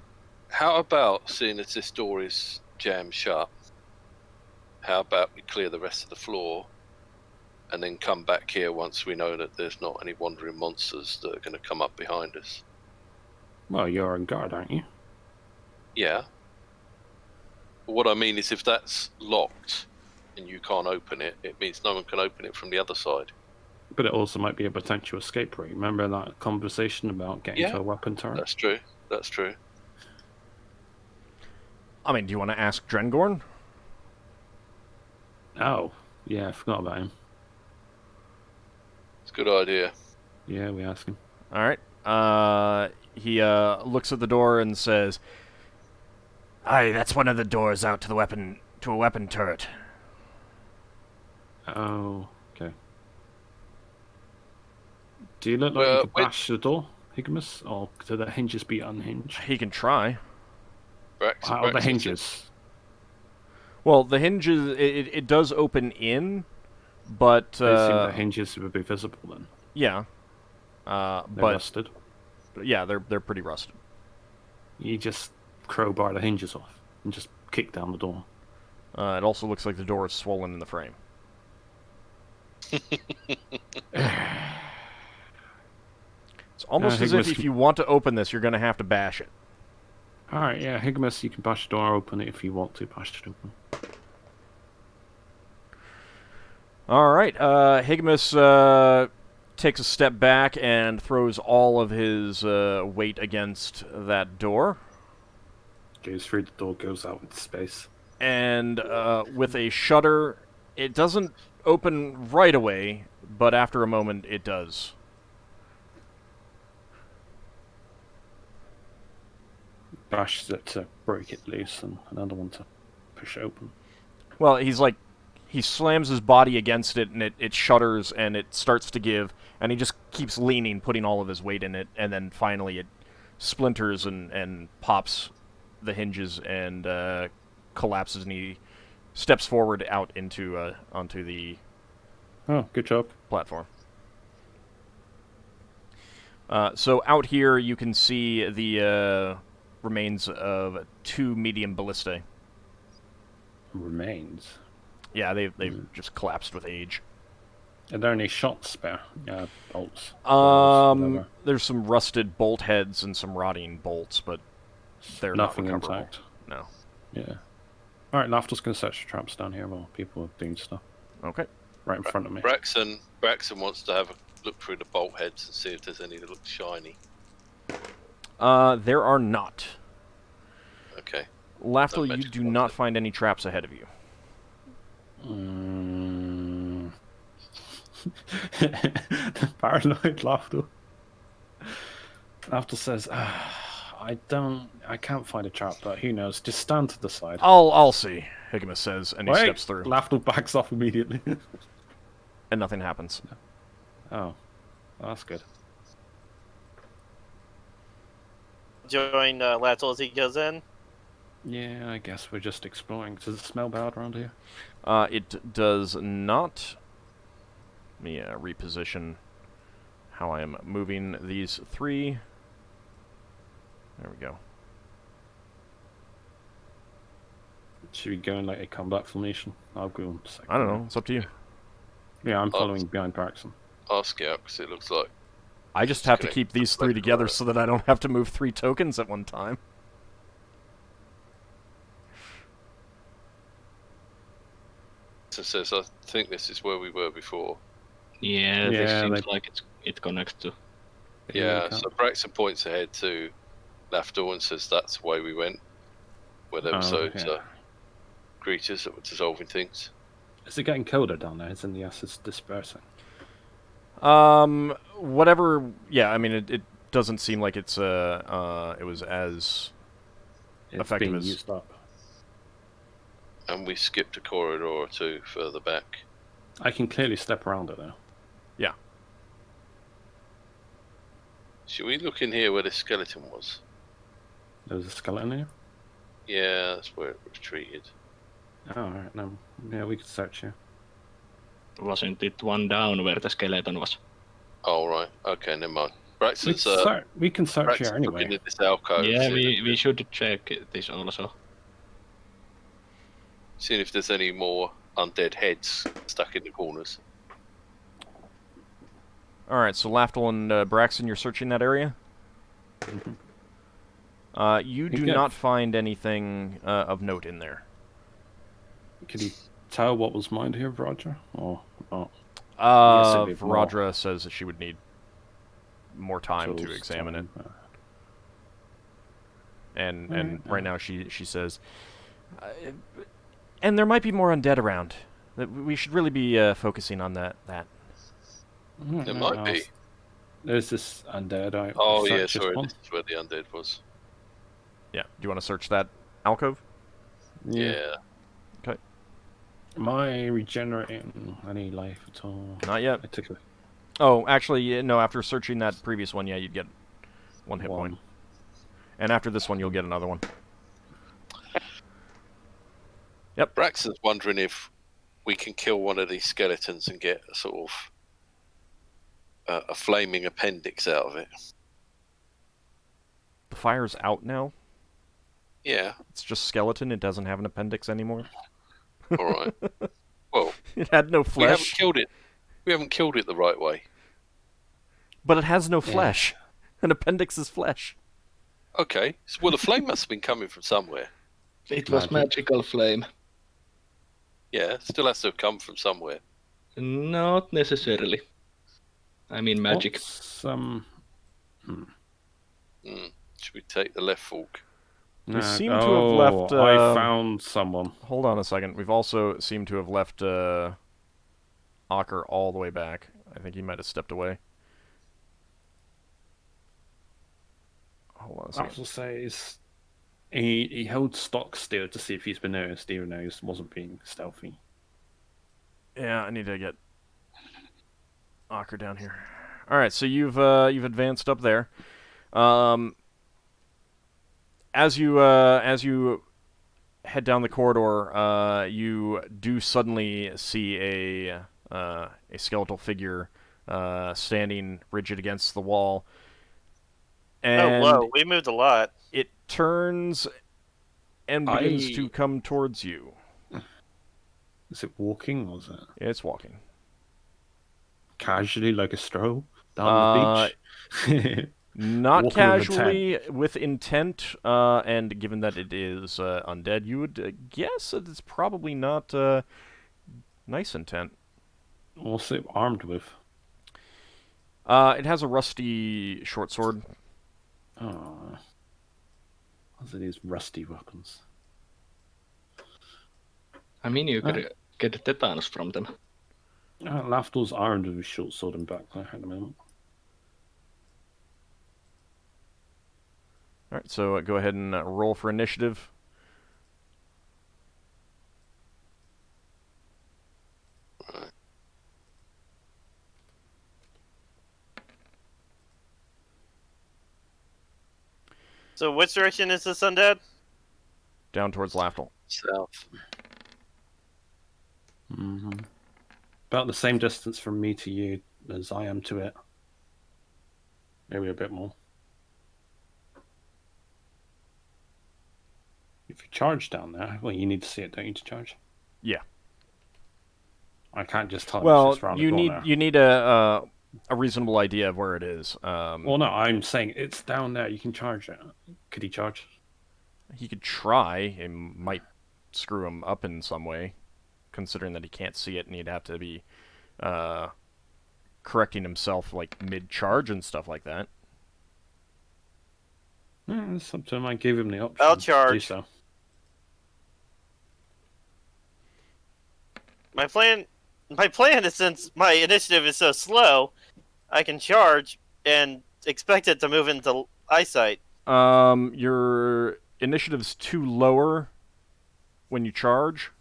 How about, seeing as this door is jammed shut, how about we clear the rest of the floor and then come back here once we know that there's not any wandering monsters that are going to come up behind us? Well, you're on guard, aren't you? Yeah. What I mean is, if that's locked and you can't open it, it means no one can open it from the other side. But it also might be a potential escape route. Remember that conversation about getting to a weapon turret? That's true. That's true. I mean, do you want to ask Drengorn? Oh, yeah, I forgot about him. It's a good idea. Yeah, we ask him. All right. He looks at the door and says, "Aye, that's one of the doors out to a weapon turret." Oh, okay. Do you look like you could bash the door, Higgimus, or do the hinges be unhinged? He can try. How are the hinges? Well, the hinges, it does open in, but... I assume the hinges would be visible then. Yeah. They're but rusted. Yeah, they're pretty rusted. You just crowbar the hinges off and just kick down the door. It also looks like the door is swollen in the frame. It's almost as if you want to open this, you're going to have to bash it. Alright, yeah, Higgimus, you can bash the door open if you want to bash it open. Alright, Higgimus takes a step back and throws all of his weight against that door. Goes through the door, goes out into space. And with a shudder, it doesn't open right away, but after a moment it does. Bashes it to break it loose, and another one to push open. Well, he slams his body against it, and it shudders, and it starts to give, and he just keeps leaning, putting all of his weight in it, and then finally it splinters and pops the hinges and collapses, and he steps forward out onto the good job. platform. So out here you can see the remains of 2 medium ballistae. Remains? Yeah, they've just collapsed with age. Are there any shots spare? Bolts? There's some rusted bolt heads and some rotting bolts, but they're nothing not recoverable. intact. No. Yeah. Alright, Lafdul's going to search the traps down here while people are doing stuff. Okay. Right in front of me. Braxon wants to have a look through the bolt heads and see if there's any that look shiny. There are not. Okay. Lafdul, you do not find any traps ahead of you. Paranoid Lafdul. Lafdul says, I can't find a trap, but who knows? Just stand to the side. I'll see, Higgimus says, and he steps through. Lafdul backs off immediately. And nothing happens. Oh. Well, that's good. Join Lafdul as he goes in. Yeah, I guess we're just exploring. Does it smell bad around here? It does not. Let me reposition how I am moving these 3. There we go. Should we go in like a combat formation? I'll go in a second. I don't know. It's up to you. Yeah, I'm following behind Braxon. Ask out, because it looks like... I just have to keep these 3 together so that I don't have to move 3 tokens at one time. It says, I think this is where we were before. Yeah, this seems like it connects to. Yeah, so Braxon points ahead to Lafdul and says that's the way we went. Where there was those creatures that were dissolving things. Is it getting colder down there? Isn't the acids dispersing? Whatever. Yeah, I mean, it doesn't seem like it was as effective being as used up. And we skipped a corridor or 2 further back. I can clearly step around it though. Yeah. Should we look in here where the skeleton was? There was a skeleton here? Yeah, that's where it retreated. Oh, alright, no. Yeah, we could search here. Wasn't it one down where the skeleton was? Oh, right. Okay, never mind. Braxon's, we can search here anyway. looking at this alcove. Yeah, we should check this also. Seeing if there's any more undead heads stuck in the corners. Alright, so Lafdul and Braxon, you're searching that area? Mm-hmm. You do not find anything of note in there. Could you tell what was mined here, Roger? Or not? Varadra says that she would need more time to examine it. And right now she says... and there might be more undead around. We should really be focusing on that. There might be. There's this undead. Oh, yeah, sorry. This is where the undead was. Yeah. Do you want to search that alcove? Yeah. Okay. Am I regenerating any life at all? Not yet. I took Oh, actually, no. After searching that previous one, yeah, you'd get 1 hit point. And after this one, you'll get another one. Yep. Braxon's wondering if we can kill one of these skeletons and get a sort of a flaming appendix out of it. The fire's out now. Yeah. It's just skeleton. It doesn't have an appendix anymore. All right. Well, it had no flesh. We haven't killed it the right way. But it has no flesh. An appendix is flesh. Okay, well the flame must have been coming from somewhere. It was magical flame. Yeah, still has to have come from somewhere. Not necessarily. I mean magic. Should we take the left fork? We seem to have left... I found someone. Hold on a second. We've also seemed to have left Ockar all the way back. I think he might have stepped away. Hold on a second. Lafdul says he held stock still to see if he's been noticed, even though he wasn't being stealthy. Yeah, I need to get Ockar down here. All right, so you've advanced up there. As you head down the corridor, you do suddenly see a skeletal figure standing rigid against the wall. And whoa, we moved a lot. It turns and begins to come towards you. Is it walking, or is it It's walking. casually, like a stroll down the beach? Not Walking casually, with intent, and given that it is undead, you would guess that it's probably not nice intent. What's it armed with? It has a rusty short sword. Oh, what's it? These rusty weapons. I mean, you could get tetanus from them. Lafdul's armed with a short sword and back there at the moment. All right, so go ahead and roll for initiative. So which direction is this undead? Down towards Lafdul. South. About the same distance from me to you as I am to it. Maybe a bit more. If you charge down there, well, you need to see it, don't you, to charge? Yeah. I can't just tell Well, it's just round you the need corner. you need a reasonable idea of where it is. Well, no, I'm saying it's down there. You can charge it. Could he charge? He could try. It might screw him up in some way, considering that he can't see it, and he'd have to be correcting himself like mid-charge and stuff like that. Yeah, it's up to him. I gave him the option. I'll to do charge. so. My plan is, since my initiative is so slow, I can charge and expect it to move into eyesight. Your initiative's too lower when you charge,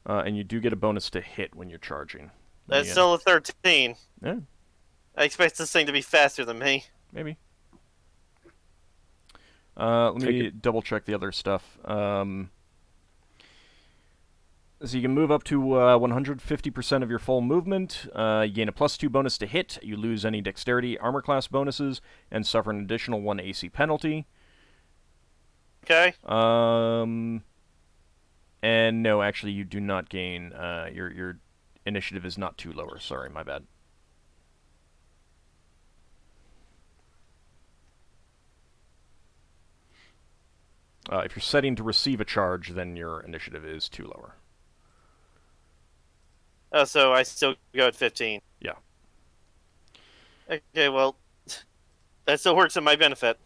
and you do get a bonus to hit when you're charging. That's still a 13. Yeah. I expect this thing to be faster than me. Maybe. Let me double check the other stuff. So you can move up to 150% of your full movement. You gain a +2 bonus to hit. You lose any dexterity, armor class bonuses, and suffer an additional 1 AC penalty. Okay. And no, actually, you do not gain. Your initiative is not too lower. Sorry, my bad. If you're setting to receive a charge, then your initiative is too lower. Oh, so I still go at 15. Yeah. Okay, well, that still works in my benefit.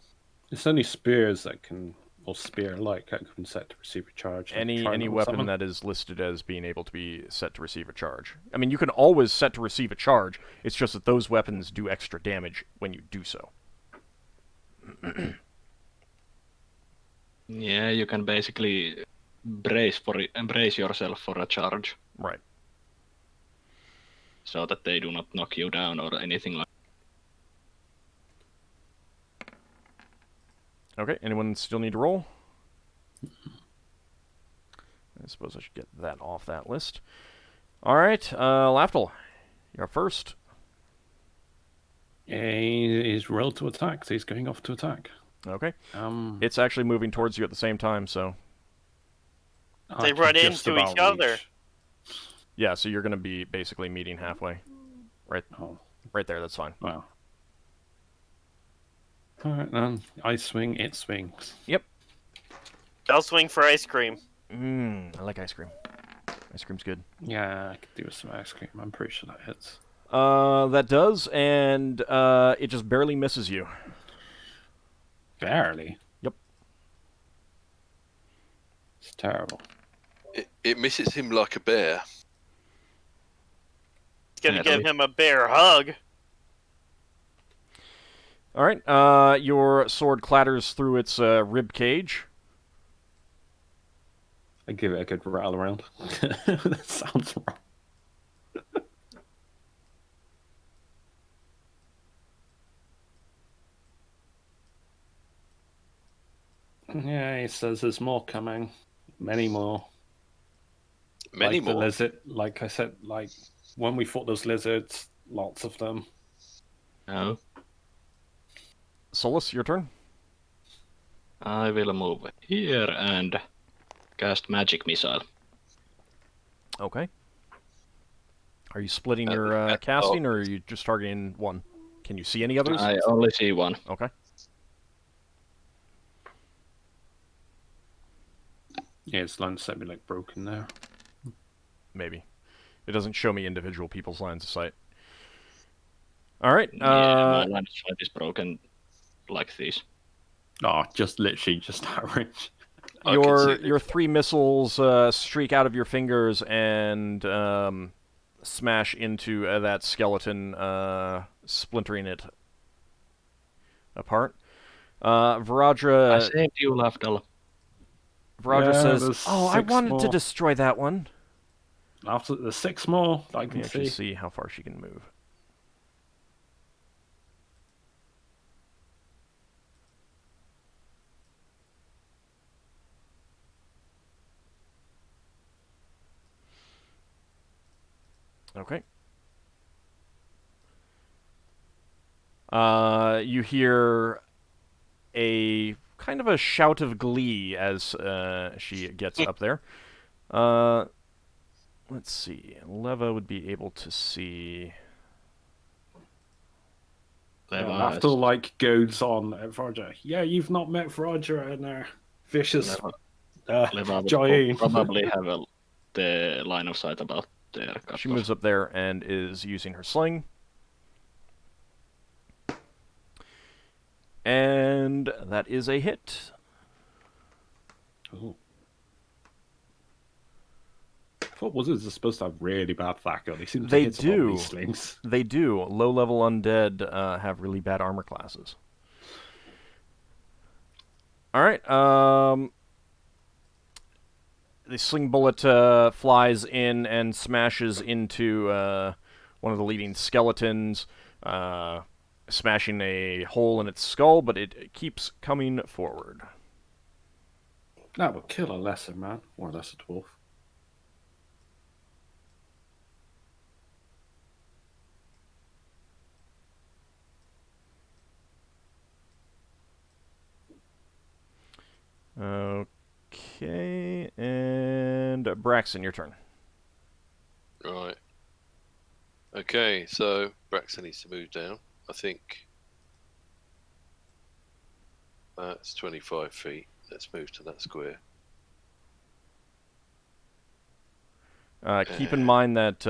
It's only spears that can, or spear-like, that can set to receive a charge. Any weapon that is listed as being able to be set to receive a charge. I mean, you can always set to receive a charge. It's just that those weapons do extra damage when you do so. Yeah, you can basically brace yourself for a charge. Right. So that they do not knock you down or anything like that. Okay, anyone still need to roll? I suppose I should get that off that list. Alright, Lafdul, you're up first. He's rolled to attack, so he's going off to attack. Okay. It's actually moving towards you at the same time, so... They run into each other. Yeah, so you're going to be basically meeting halfway. Right, Oh. right there, that's fine. Wow. Alright then. I swing, it swings. Yep. I'll swing for ice cream. I like ice cream. Ice cream's good. Yeah, I could do with some ice cream. I'm pretty sure that hits. That does, and it just barely misses you. Barely? Yep. It's terrible. It misses him like a bear. It's gonna Yeah, give really. him a bear hug. All right. Your sword clatters through its rib cage. I give it a good rattle around. That sounds wrong. Yeah, he says there's more coming. Many more. Many like the more. lizard, like I said, like when we fought those lizards, lots of them. No. Solas, your turn. I will move here and cast magic missile. Okay. Are you splitting your casting, or are you just targeting one? Can you see any others? I only see one. Okay. Yeah, his line sight be like broken there. Maybe. It doesn't show me individual people's lines of sight. All right. Yeah, my line of sight is broken like this. Oh, just literally just average. I can see Your it. 3 missiles streak out of your fingers and smash into that skeleton, splintering it apart. I Viradra saved you, Lafdul. Viradra Yeah, says, there's "Oh, I 6 wanted to more. destroy that one." After the 6 more, I Let me can actually see. see how far she can move. Okay. You hear a kind of a shout of glee as she gets up there. Let's see. Leva would be able to see. Lafdul like goads on at Roger. Yeah, you've not met Roger and vicious Leva would giant. probably have the line of sight about there. She moves up there and is using her sling. And that is a hit. Oh. I thought wizards are supposed to have really bad faculty. They seem to They hit some of do. these slings. They do. Low-level undead have really bad armor classes. All right. The sling bullet flies in and smashes into one of the leading skeletons, smashing a hole in its skull, but it keeps coming forward. That would kill a lesser man, or a lesser dwarf. Okay, and Braxon, your turn. Right. Okay, so Braxon needs to move down. I think that's 25 feet. Let's move to that square. Keep in mind that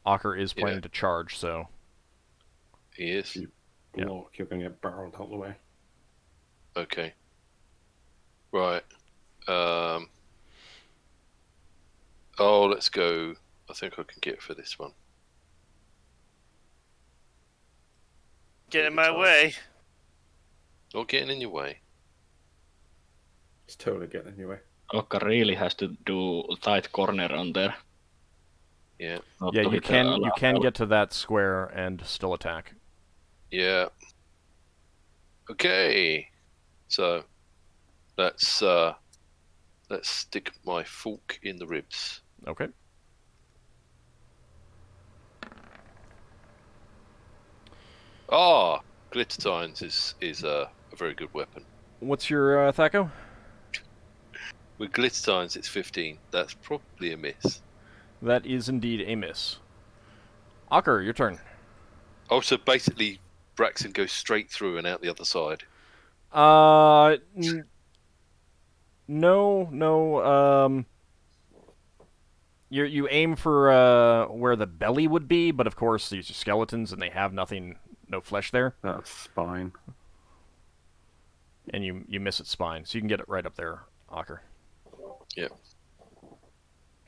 Ockar is planning Yeah. to charge, so... He is? You Yeah. block, you're going to get barreled out the way. Okay. Right. Oh, let's go. I think I can get for this one. Get in my way. Not getting in your way. It's totally getting in your way. Ockar really has to do tight corner on there. Yeah. Not Yeah, to you hit can Lafdul. get to that square and still attack. Yeah. Okay. So let's stick my fork in the ribs. Okay. Ah, Glittertines is a very good weapon. What's your Thaco? With Glittertines, it's 15. That's probably a miss. That is indeed a miss. Ockar, your turn. Oh, so basically, Braxon goes straight through and out the other side? No. You aim for where the belly would be, but of course these are skeletons and they have nothing, no flesh there. That's spine. And you miss its spine, so you can get it right up there, Ockar. Yep.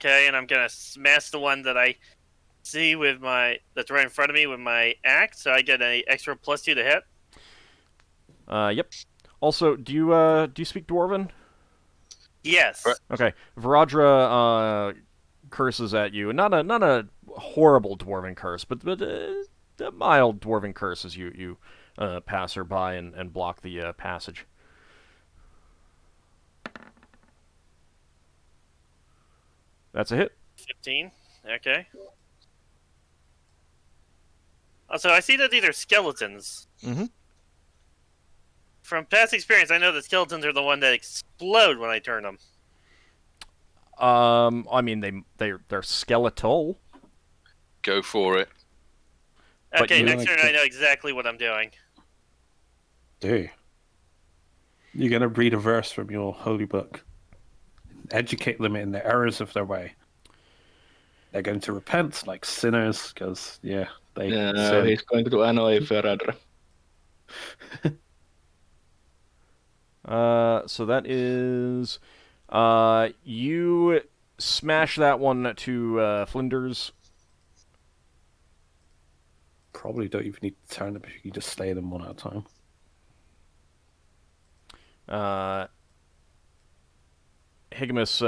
Okay, and I'm gonna smash the one that I see with that's right in front of me with my axe, so I get an extra +2 to hit. Yep. Also, do you speak Dwarven? Yes. Okay. Varadra curses at you. Not a horrible Dwarven curse, but a mild Dwarven curse as you pass her by and block the passage. That's a hit. 15. Okay. Also, I see that these are skeletons. Mm-hmm. From past experience, I know that skeletons are the one that explode when I turn them. I mean they're skeletal. Go for it. Okay, next turn I know exactly what I'm doing. Do you're gonna read a verse from your holy book? Educate them in the errors of their way. They're going to repent like sinners, because they. Yeah, he's going to annoy Varadra. So that is, you smash that one to Flinders. Probably don't even need to turn them if you can just slay them one at a time. Higgimus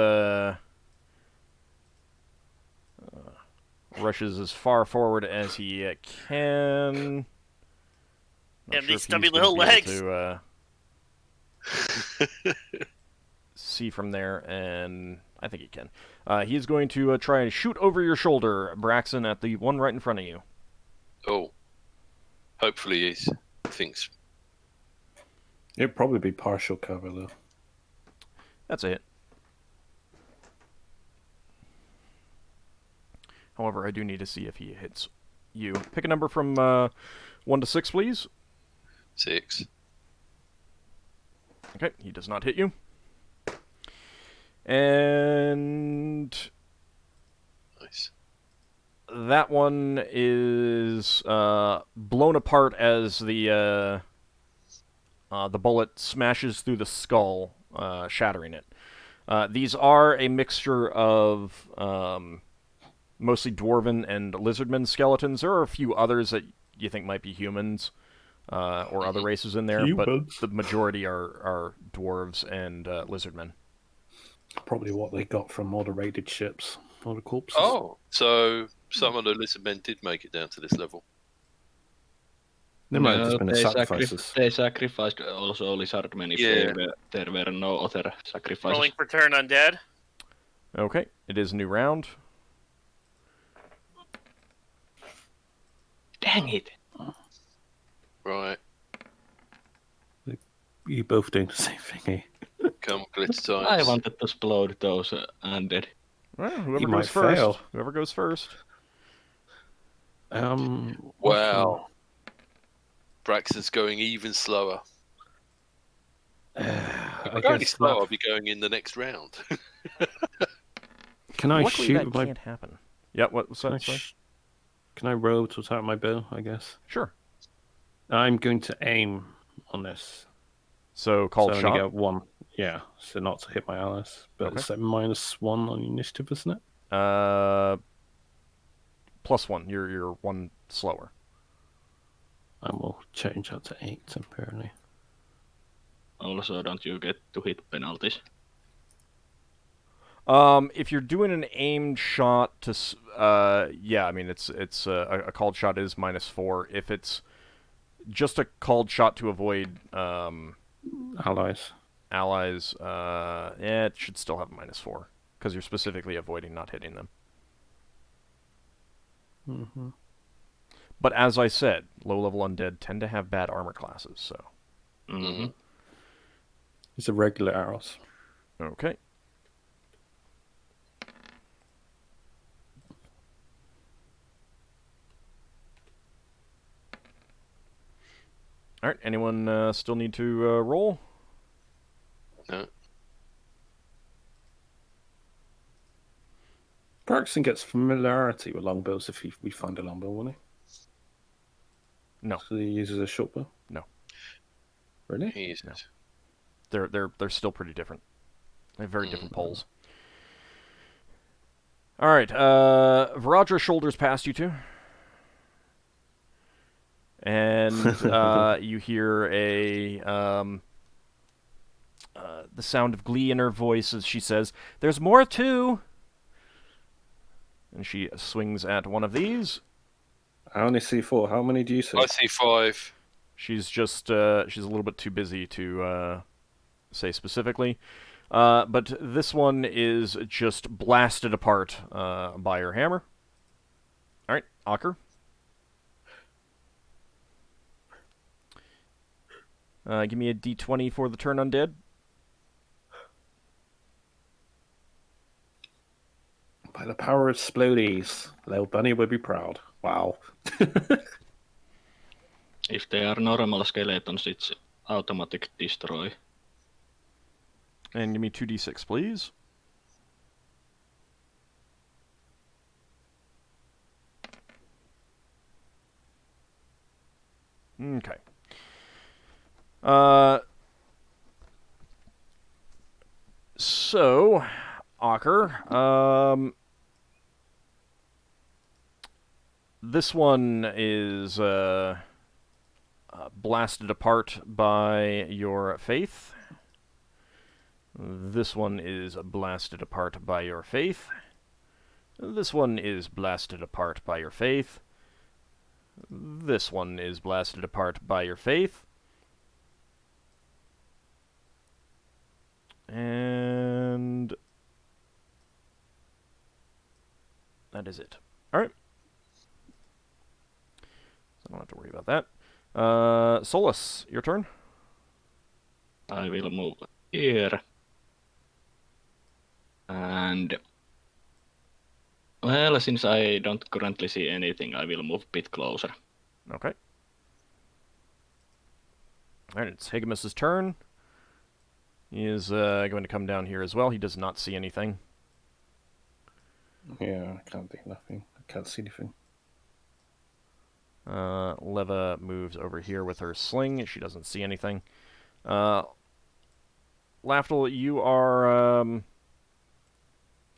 rushes as far forward as he can. Damn, these stubby little legs. See from there, and I think he can. He's going to try and shoot over your shoulder, Braxon, at the one right in front of you. Oh. Hopefully he thinks. It'd probably be partial cover, though. That's a hit. However, I do need to see if he hits you. Pick a number from 1 to 6, please. 6. Okay, he does not hit you. And Nice. that one is blown apart as the bullet smashes through the skull, shattering it. These are a mixture of mostly dwarven and lizardmen skeletons. There are a few others that you think might be humans or other races in there, but the majority are dwarves and lizardmen. Probably what they got from all the raided ships, all the corpses. Oh, so some of the lizardmen did make it down to this level. They might have just been sacrifices. They sacrificed also lizardmen if there were no other sacrifices. Rolling for turn undead. Okay, it is a new round. Dang it! Right. You both doing the same thing, eh? Come, glitter times. I wanted to explode those undead. Well, whoever You goes might first. fail. Whoever goes first. Wow. Braxon's going even slower. If I go any slower, I'll be going in the next round. Can I Luckily, shoot that with my... can't happen. Yeah, what's that? Can I roll to attack my bow, I guess? Sure. I'm going to aim on this. So, called so shot? I only get 1. Yeah, so not to hit my allies. But Okay. it's like -1 on initiative, isn't it? +1. You're 1 slower. I will change that to 8 temporarily. Also, don't you get to hit penalties? If you're doing an aimed shot to, yeah, I mean it's a called shot is -4. If it's just a called shot to avoid Allies, yeah, it should still have a -4 because you're specifically avoiding not hitting them. Mm-hmm. But as I said, low-level undead tend to have bad armor classes, so. Mm-hmm. It's a regular arrows. Okay. All right. Anyone still need to roll? No. Braxon gets familiarity with longbows if we find a longbow, won't he? No. So he uses a short bow? No. He Really? uses. No. They're still pretty different. They have very different poles. All right. Virajra shoulders past you two. And you hear the sound of glee in her voice as she says, "There's more too." And she swings at one of these. I only see 4. How many do you see? I see 5. She's just she's a little bit too busy to say specifically. But this one is just blasted apart by her hammer. All right, Ockar. Give me a d20 for the turn undead. By the power of Splodies, Little Bunny will be proud. Wow. If they are normal skeletons, it's automatic destroy. And give me 2d6, please. Okay. So, Ockar, this one is blasted apart by your faith. This one is blasted apart by your faith. This one is blasted apart by your faith. This one is blasted apart by your faith. And that is it. Alright. So I don't have to worry about that. Solas, your turn. I will move here. And well, since I don't currently see anything, I will move a bit closer. Okay. Alright, it's Higgimus's turn. He is going to come down here as well. He does not see anything. Yeah, I can't do nothing. I can't see anything. Leva moves over here with her sling. She doesn't see anything. Lafdul, you are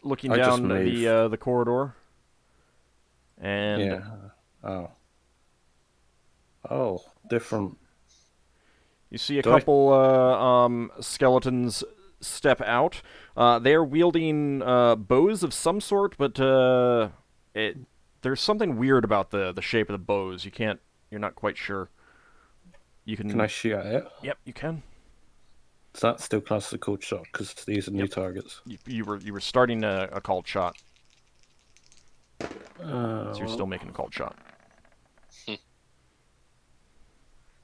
looking down the corridor. And yeah. Oh, different. You see a couple skeletons step out. They are wielding bows of some sort, but there's something weird about the shape of the bows. You're not quite sure. Can I shoot at it? Yep, you can. Is that still classed as a cold shot? Because these are new targets. You were starting a called shot. So you're Well. still making a called shot.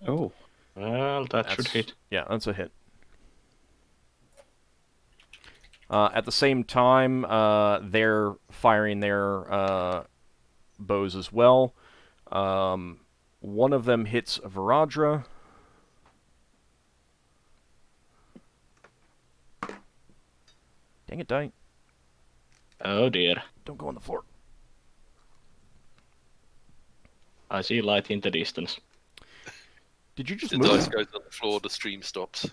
Oh. Well, that should hit. Yeah, that's a hit. At the same time, they're firing their bows as well. One of them hits Virajra. Dang it, die. Oh dear. Don't go on the floor. I see light in the distance. Did you just The move? dice goes on the floor, the stream stops.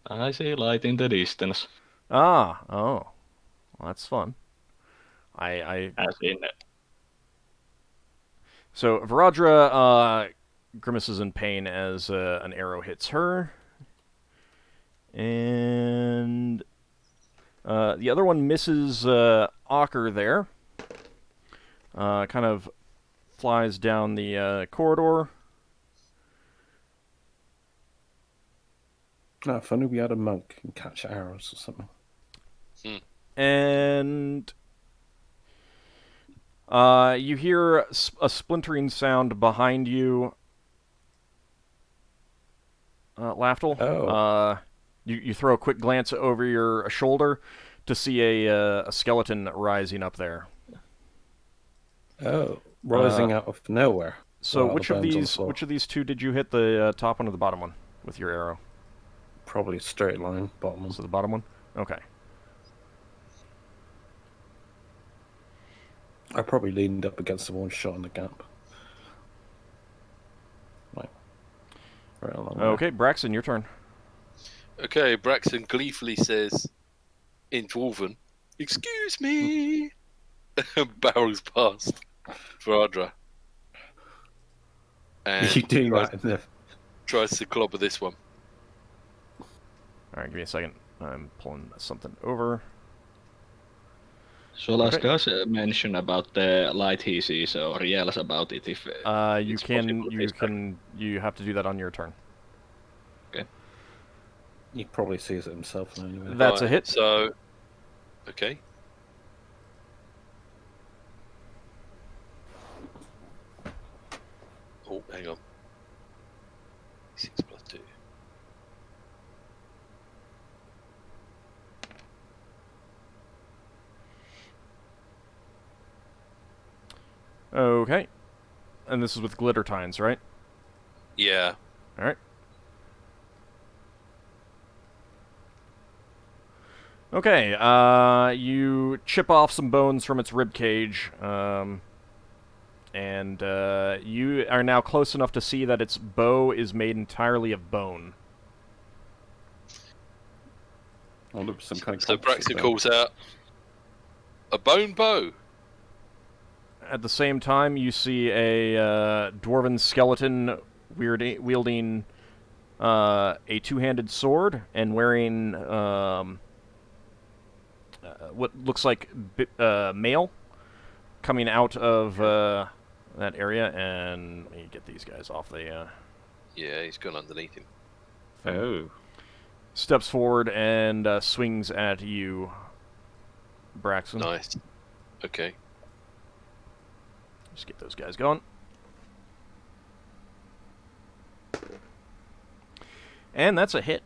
I see light in the distance. Ah, oh. Well, that's fun. As in, So, Virajra grimaces in pain as an arrow hits her. And the other one misses Ockar there. Kind of flies down the corridor. No, if only we had a monk and catch arrows or something. And you hear a splintering sound behind you, Lafdul. Oh. You throw a quick glance over your shoulder to see a skeleton rising up there. Oh, rising out of nowhere. So Well, the bones on the floor. which of these two did you hit, the top one or the bottom one with your arrow? Probably a straight line, bottom one. So the bottom one? Okay. I probably leaned up against the one shot in the gap. Right along there. Okay, Braxon, your turn. Okay, Braxon gleefully says in Dwarven, "Excuse me," barrels past Varadra. And You doing that in the... tries to clobber this one. Alright, give me a second. I'm pulling something over. Solas Okay. does mention about the light he sees or yells about it if You it's possible this you have to do that on your turn. Okay. He probably sees it himself now anyway. That's a hit. So, okay. Oh, hang on. 6 plus 2. Okay. And this is with glitter tines, right? Yeah. Alright. Okay, you chip off some bones from its rib cage, and you are now close enough to see that its bow is made entirely of bone. Some kind of So composite Braxton bow. calls out, "A bone bow." At the same time, you see a dwarven skeleton wielding a two-handed sword and wearing what looks like mail coming out of that area. And let me get these guys off the... Yeah, he's gone underneath him. Oh. Steps forward and swings at you, Braxon. Nice. Okay. Just get those guys going. And that's a hit.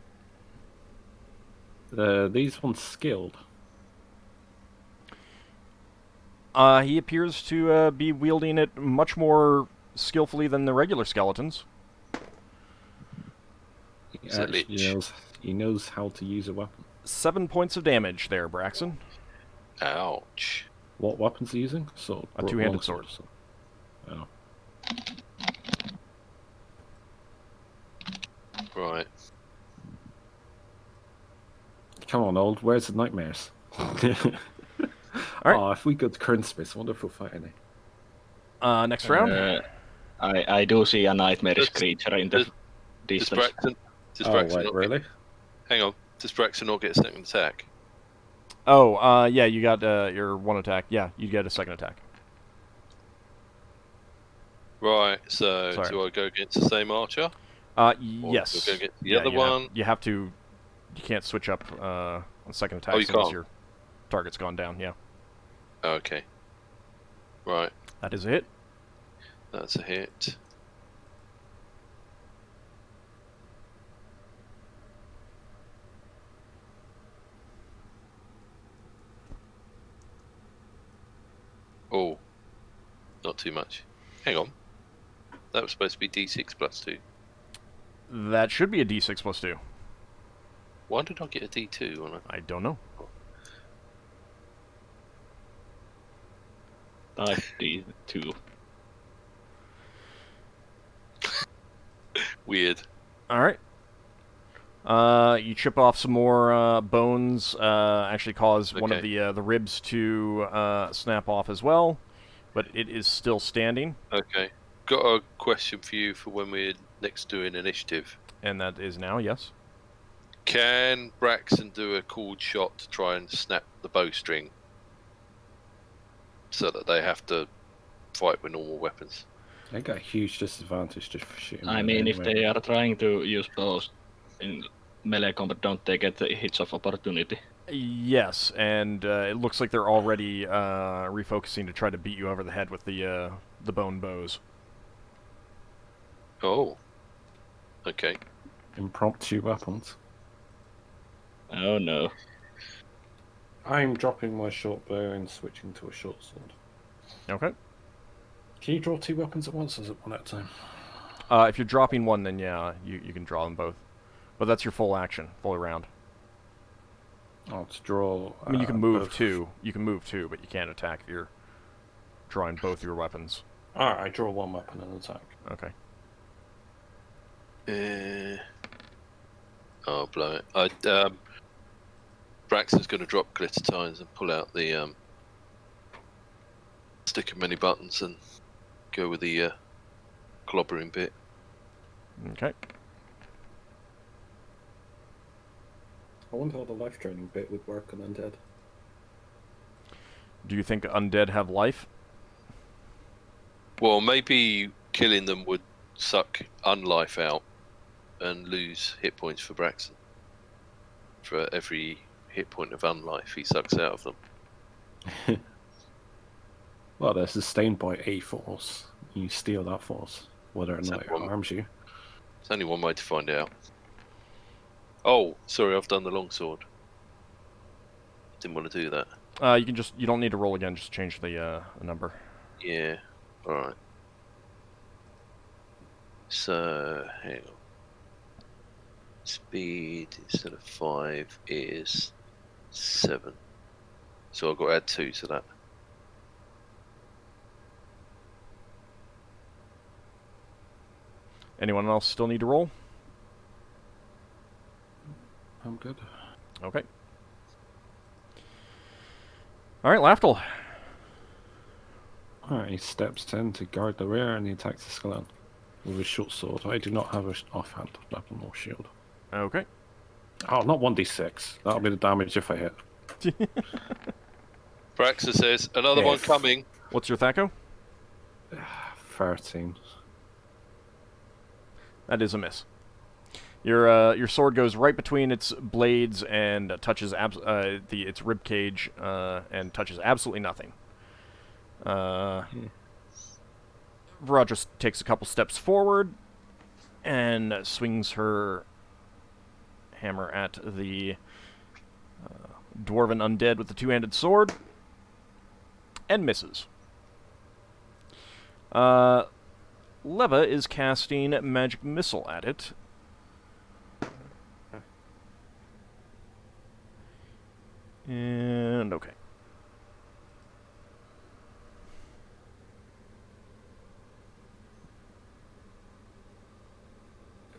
These ones skilled. He appears to be wielding it much more skillfully than the regular skeletons. Is it lich? He knows how to use a weapon. 7 points of damage there, Braxon. Ouch. What weapons are you using? Sword. A two-handed sword. Oh. Right. Come on, old. Where's the nightmares? Alright. Oh, if we go to current space, I wonder if we'll fight any. Next round. I do see a nightmarish Does- creature in the Does distance. Braxton Wait, not really? hang on. Does Braxton not get a second attack? Oh, yeah, you got your one attack. Yeah, you get a second attack. Right, so Sorry. do I go against the same archer? Or Yes. do I go against the Yeah, other you one? you have to... You can't switch up on second attack Oh, you unless can't? your target's gone down, yeah. Okay. Right, That is a hit. that's a hit. Oh, not too much. Hang on. That was supposed to be D6 plus 2. That should be a d6 plus 2. Why did I get a D2 on it? I don't know. Type D2. Weird. Alright. You chip off some more bones, actually cause one of Okay. the ribs to snap off as well, but it is still standing, Okay. Got a question for you for when we're next doing initiative. and that is now, yes. Can Braxton do a cooled shot to try and snap the bowstring so that they have to fight with normal weapons? They got a huge disadvantage just for shooting. I mean, if they are trying to use bows in melee combat, don't they get the hits of opportunity? Yes, and it looks like they're already refocusing to try to beat you over the head with the bone bows. Oh. Okay. Impromptu weapons. Oh no. I'm dropping my short bow and switching to a short sword. Okay. Can you draw 2 weapons at once, or is it one at a time? If you're dropping one, then yeah, you can draw them both. But that's your full action, full round. Oh, to draw. I mean, you can move both. 2. You can move 2, but you can't attack if you're drawing both your weapons. Alright, I draw 1 weapon and attack. Okay. Oh, blow it. Braxon's going to drop glitter tines and pull out the stick of many buttons and go with the clobbering bit. Okay. I wonder how the life draining bit would work on undead. Do you think undead have life? Well, maybe killing them would suck unlife out and lose hit points for Braxon. For every hit point of unlife he sucks out of them. Well, they're sustained by a force. You steal that force, whether or not it harms you. There's only one way to find out. Oh, sorry, I've done the longsword. Didn't want to do that. You don't need to roll again, just change the number. Yeah, alright. So, hang on. Speed instead of 5 is 7. So I've got to add 2 to that. Anyone else still need to roll? I'm good. Okay. Alright, Lafdul. Alright, he steps 10 to guard the rear and he attacks the skeleton with his short sword. I do not have an offhand weapon or shield. Okay. Oh, not 1d6. That'll be the damage if I hit. Braxon says, another one coming. What's your Thaco? 13. That is a miss. Your sword goes right between its blades and touches its rib cage and touches absolutely nothing. Varad takes a couple steps forward and swings her hammer at the dwarven undead with the two-handed sword and misses. Leva is casting magic missile at it. And okay.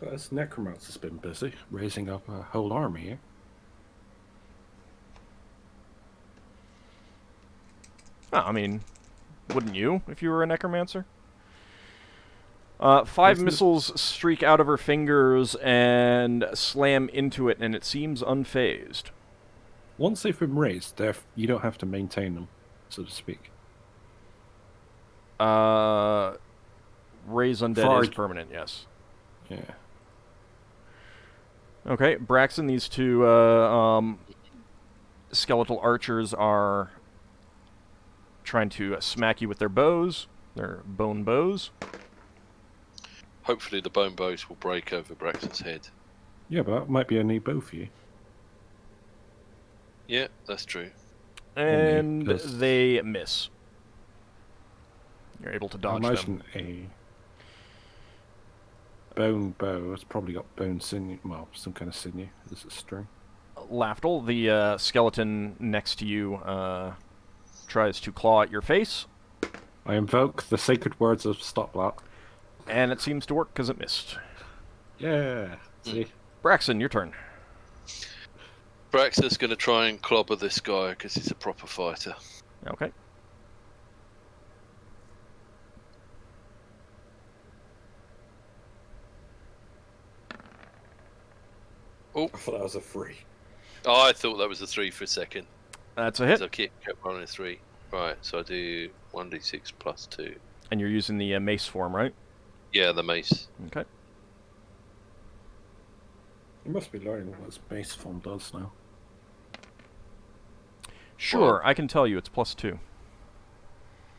This necromancer's been busy raising up a whole army here. Oh, I mean, wouldn't you if you were a necromancer? 5 missiles streak out of her fingers and slam into it, and it seems unfazed. Once they've been raised, you don't have to maintain them, so to speak. Raise undead is permanent, yes. Yeah. Okay, Braxon, these two skeletal archers are trying to smack you with their bows, their bone bows. Hopefully the bone bows will break over Braxton's head. Yeah, but that might be a new bow for you. Yeah, that's true. And they miss. You're able to dodge I imagine them. A bone bow has probably got bone sinew, well, some kind of sinew. Is it string? Lafdul, the skeleton next to you, tries to claw at your face. I invoke the sacred words of Stoplat. And it seems to work because it missed. Yeah. See? Braxon, your turn. Braxton's going to try and clobber this guy because he's a proper fighter. Okay. Oh, I thought that was a 3. oh, I thought that was a 3 for a second. That's a hit. So I kept rolling a 3. Right, so I do 1d6 plus 2. And you're using the mace form, right? Yeah, the mace. Okay. You must be learning what his base form does now. Sure, Well, I can tell you it's +2.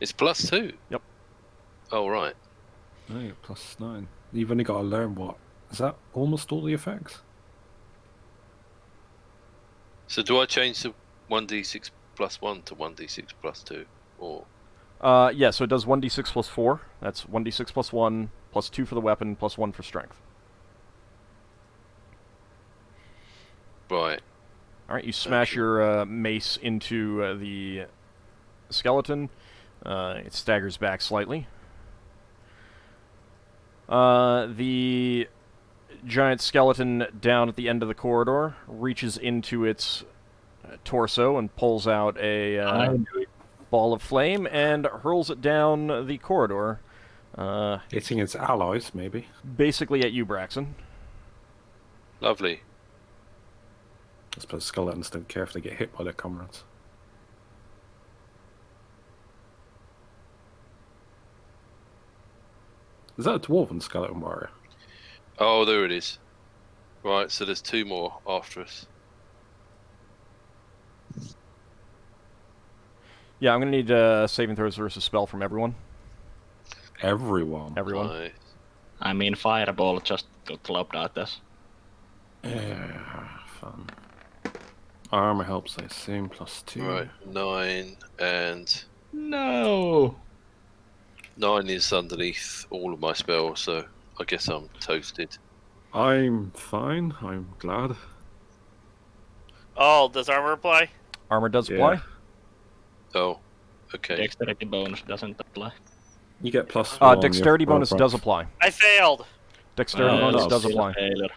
It's plus 2? Yep. Oh, right. No, you're +9. You've only got to learn what. Is that almost all the effects? So do I change the 1d6 plus 1 to 1d6 plus 2? Or Yeah, so it does 1d6 plus 4. That's 1d6 plus 1, plus 2 for the weapon, plus 1 for strength. Right. Alright, you smash your mace into the skeleton. It staggers back slightly. The giant skeleton down at the end of the corridor reaches into its torso and pulls out a ball of flame and hurls it down the corridor. Hitting its allies, maybe. Basically at you, Braxon. Lovely. I suppose skeletons don't care if they get hit by their comrades. Is that a dwarven skeleton warrior? Oh, there it is. Right, so there's 2 more after us. Yeah, I'm going to need saving throws versus spell from everyone. Everyone. Everyone. Nice. I mean, fireball just got lobbed at us. Yeah, fun. Armor helps, I assume, plus 2. Right, 9 and No! 9 is underneath all of my spells, so I guess I'm toasted. I'm fine, I'm glad. Oh, does armor apply? Armor does Yeah. apply. Oh, okay. Dexterity bonus doesn't apply. You get plus 1 on your Dexterity spell bonus does procs. apply. I failed. Dexterity bonus does still apply. failure.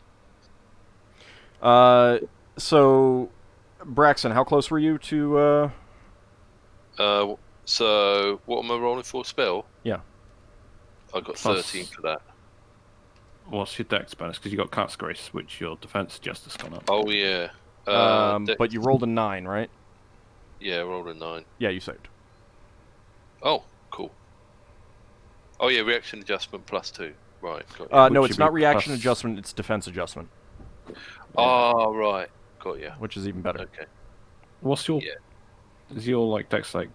So, Braxon, how close were you to... So what am I rolling for? Spell? Yeah. I got Plus- 13 for that. What's your dex bonus? Because you got Cat's Grace, which your defense just has gone up. Oh yeah. but you rolled a 9, right? Yeah, I rolled a 9. Yeah, you saved. Oh, cool. Oh yeah, reaction adjustment plus 2. Right. Got you. No, Which it's should not be reaction plus- adjustment, it's defense adjustment, Oh right. Got you. which is even better. Okay. What's your... Yeah. Is your like dex like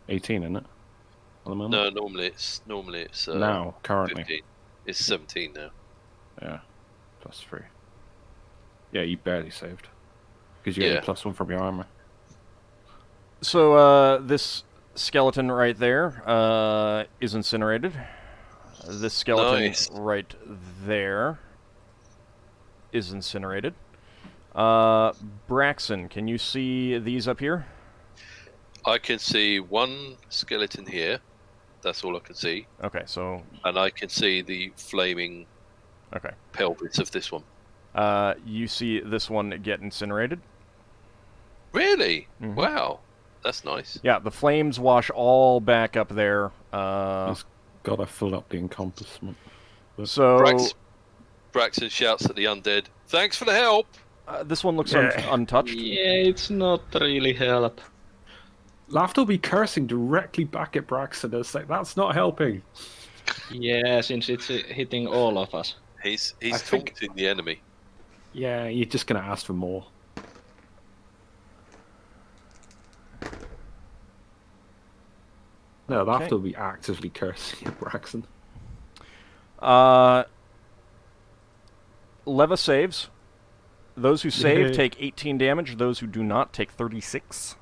18 in it? At the moment? No, normally it's now, currently. 15. It's 17 now. Yeah. Plus 3. Yeah, you barely saved. Because you get Yeah. a plus 1 from your armor. So, this skeleton right there is incinerated. This skeleton Nice. right there is incinerated. Braxon, can you see these up here? I can see one skeleton here. That's all I can see. Okay, so... And I can see the flaming Okay. pelvis of this one. You see this one get incinerated. Really? Mhm. Wow. That's nice. Yeah, the flames wash all back up there. He's got to fill up the encompassment. So... Braxon shouts at the undead, "Thanks for the help!" this one looks Yeah. untouched. Yeah, it's not really help. Lafdul be cursing directly back at Braxon. It's like, that's not helping. Yeah, since it's hitting all of us. He's I think- taunting the enemy. Yeah, you're just going to ask for more. No, Okay. Lafdul be actively cursing at Braxon. Leva saves. Those who save Yay. take 18 damage. Those who do not take 36.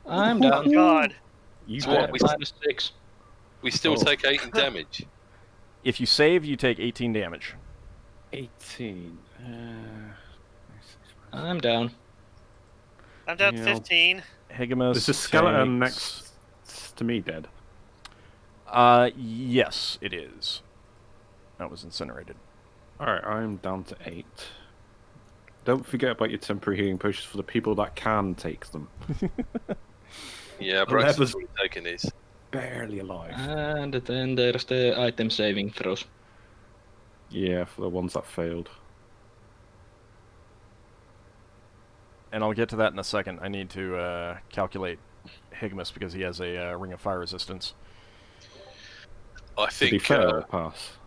I'm Oh down. God. You So what, bet. we- -6. We still Oh. take 8 in damage. If you save, you take 18 damage. 18. I'm down. I'm down Yeah. 15. Higgimus There's a skeleton takes- next to me dead. Yes, it is. That was incinerated. Alright, I'm down to 8. Don't forget about your temporary healing potions for the people that can take them. Yeah, Leva's- Braxton's already taken his. Barely alive. And then there's the item saving throws. Yeah, for the ones that failed. And I'll get to that in a second. I need to calculate Higgimus because he has a Ring of Fire resistance. I To be think fair, pass.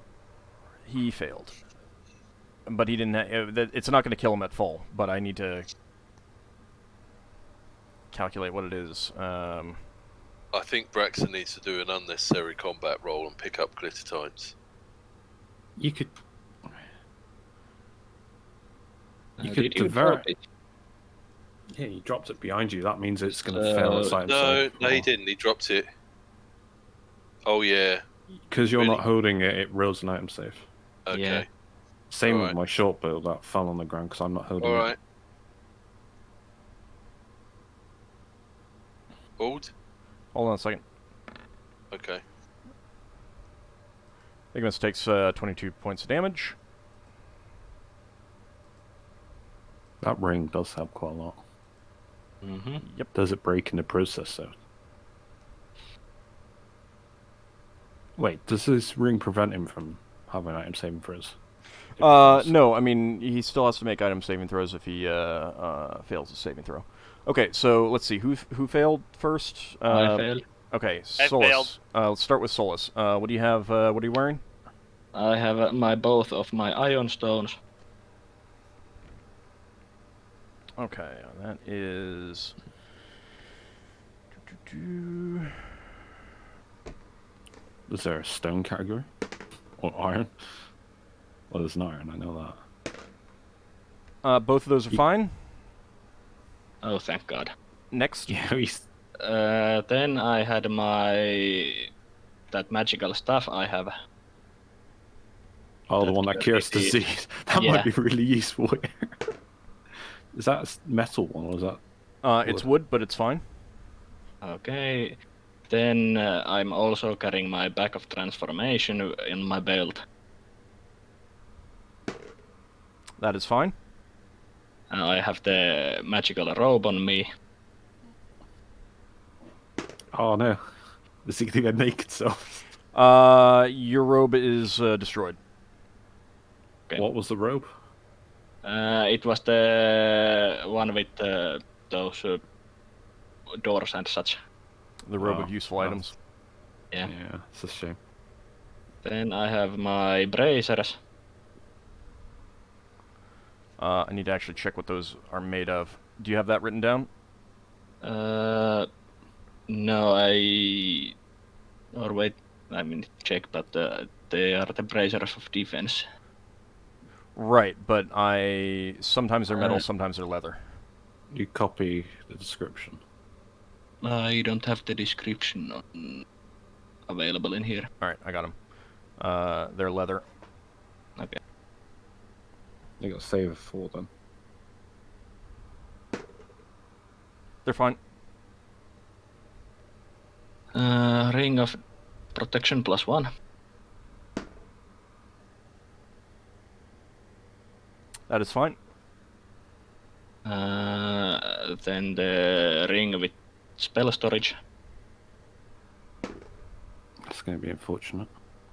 He failed. But he didn't... it's not going to kill him at full, but I need to calculate what it is. I think Braxton needs to do an unnecessary combat roll and pick up glitter times. You could... You Did could you divert... drop it? Yeah, he dropped it behind you. That means it's going to So- fail at sight. No, he didn't. He dropped it. Oh yeah. Because you're Really? not holding it, it rolls an item save. Okay. Yeah. Same with Alright. my short bow that fell on the ground because I'm not holding All it. right. Old. Hold on a second. Okay. Higgimus takes 22 points of damage. That ring does help quite a lot. Mm-hmm. Yep. Does it break in the process though? Wait, does this ring prevent him from having item saving throws? No, I mean, he still has to make item saving throws if he fails a saving throw. Okay, so let's see. Who failed first? I failed. Okay, I Solas. Let's start with Solas. What do you have? What are you wearing? I have both of my iron stones. Okay, that is... Is there a stone category? Or iron? Well, there's an iron, I know that. Both of those are fine. Oh, thank God. Next. Yeah, he's... Then I had that magical stuff I have. Oh, the That one that could cures be- disease. That yeah. might be really useful. Is that a metal one, or is that... It's wood, but it's fine. Okay. Then I'm also carrying my bag of transformation in my belt. That is fine. I have the magical robe on me. Oh no. Is he gonna get naked self? Your robe is destroyed. Okay. What was the robe? It was the one with those doors and such. The robe Oh, of useful well. items. Yeah. Yeah, it's a shame. Then I have my bracers. I need to actually check what those are made of. Do you have that written down? No, or wait, I mean check, but they are the bracers of defense. Right, but sometimes they're metal, Uh, sometimes they're leather. You copy the description. I don't have the description available in here. Alright, I got them. They're leather. Okay. You got to save a 4 then. They're fine. Ring of protection +1. That is fine. Then the ring with spell storage. That's going to be unfortunate.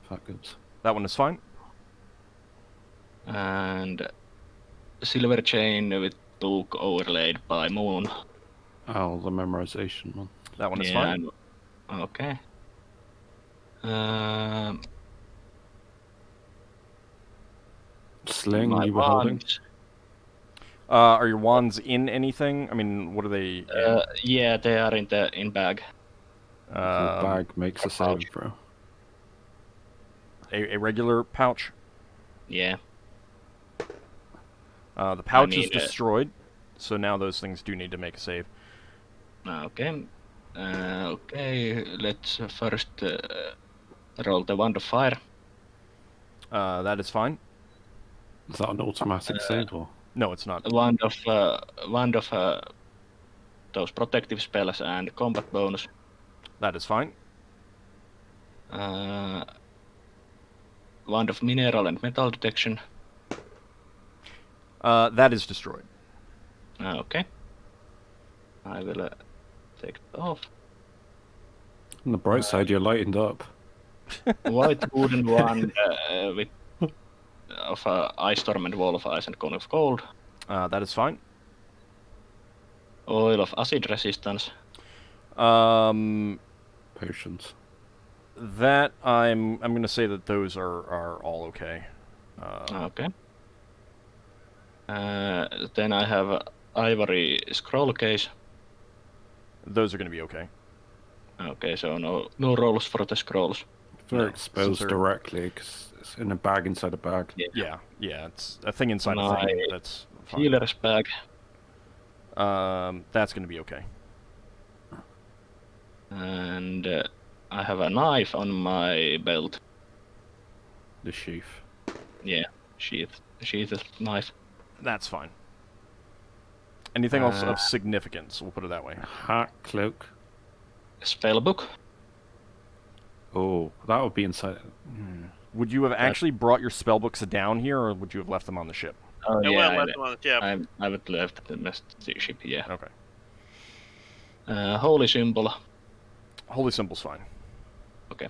If that goes. That one is fine. And silver chain with book overlaid by moon. Oh, the memorization one. That one is fine. Okay. Sling My you were holding? wands. Are your wands in anything? I mean, what are they in? Yeah, they are in bag. The bag makes a saving throw. A regular pouch. Yeah. The pouch is need destroyed, so now those things do need to make a save. Okay. Okay. Let's first roll the wand of fire. That is fine. Is that an automatic save or? No, it's not. Wand of those protective spells and combat bonus. That is fine. Wand of mineral and metal detection. That is destroyed. Okay. I will take it off. On the bright side, you're lightened up. White wooden wand with of ice storm and wall of ice and cone of cold. That is fine. Oil of acid resistance. Potions. That I'm gonna say that those are all okay. Okay. Then I have a ivory scroll case. Those are gonna be okay. Okay, so no rolls for the scrolls. If they're No, exposed since they're- directly, because it's in a bag inside a bag. Yeah, it's a thing inside a My thing. That's fine. Healer's bag. That's gonna be okay. And I have a knife on my belt. The sheath. Yeah, sheath knife. That's fine. Anything else of significance? We'll put it that way. Hat, cloak. Spellbook. Oh, that would be inside. Would you have actually brought your spellbooks down here, or would you have left them on the ship? Oh I yeah, left them on the ship. I would left the ship. Yeah. Okay. Holy symbol. Holy symbol's fine. Okay.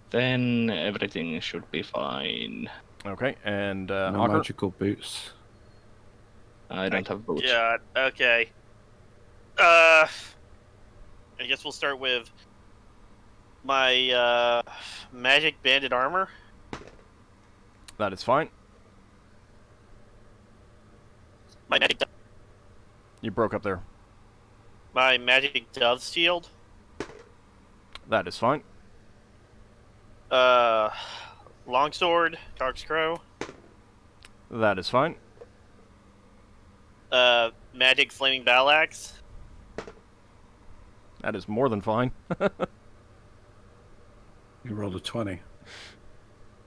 Then everything should be fine. Okay, and No Ockar? magical boots. I don't have boots. Yeah. Okay. I guess we'll start with my magic banded armor. That is fine. My magic, You broke up there. my magic dove shield. That is fine. Longsword, corkscrew. That is fine. Magic flaming battle axe. That is more than fine. You rolled a 20.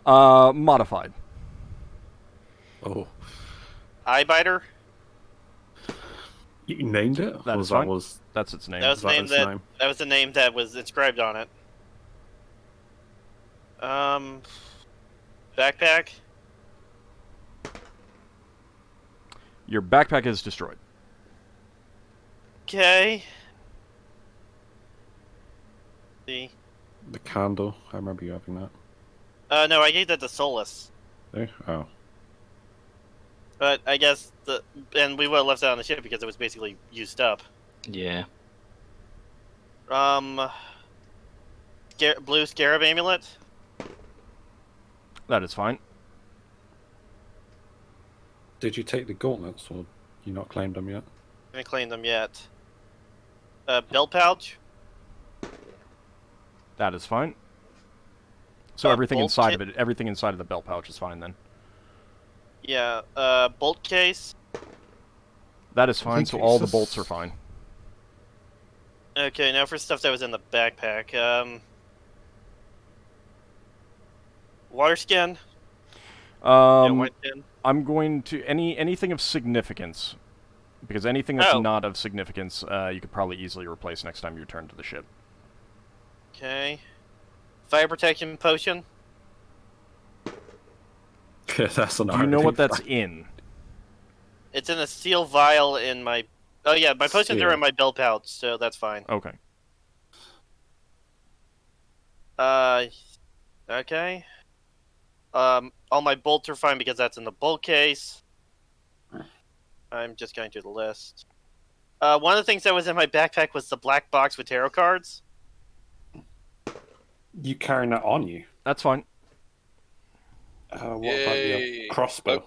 Modified. Oh. Eye biter. You named it? That Or is that fine. was That's its name. That was the name its that name? that was the name that was inscribed on it. Backpack. Your backpack is destroyed. Okay. See. The candle. I remember you having that. No, I gave that to Solas. There? Oh. But I guess and we would have left that on the ship because it was basically used up. Yeah. Blue scarab amulet. That is fine. Did you take the gauntlets, or you not claimed them yet? I haven't claimed them yet. Belt pouch. That is fine. So everything bolt inside kit. of it, everything inside of the belt pouch is fine then. Yeah. Bolt case. That is fine. think So it's all the just- bolts are fine. Okay, now for stuff that was in the backpack. Water skin. Yeah, white skin. I'm going to anything of significance, because anything that's Oh. not of significance, you could probably easily replace next time you return to the ship. Okay. Fire protection potion. Yeah, that's an Do you know what that's in? It's in a steel vial in my. Oh yeah, my potions are Steel. in my belt pouch, so that's fine. Okay. Okay. All my bolts are fine because that's in the bolt case. I'm just going through the list. One of the things that was in my backpack was the black box with tarot cards. You carrying that on you? That's fine. What about Yay. your crossbow?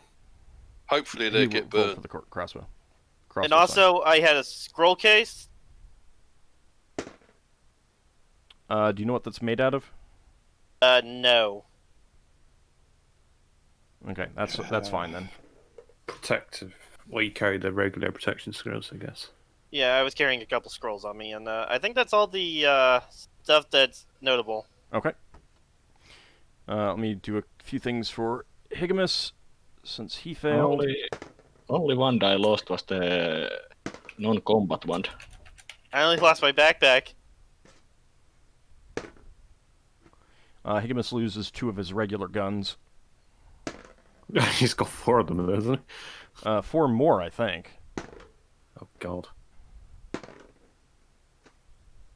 Hopefully He they will get roll burned. for the crossbow. And Crossbow's fine. also, I had a scroll case. Do you know what that's made out of? No. Okay, that's fine then. Protective. Well, you carry the regular protection scrolls, I guess. Yeah, I was carrying a couple scrolls on me, and I think that's all the stuff that's notable. Okay. Let me do a few things for Higgimus, since he failed. Only one I lost was the non-combat one. I only lost my backpack. Higgimus loses 2 of his regular guns. He's got 4 of them, hasn't he? 4 more, I think. Oh, God.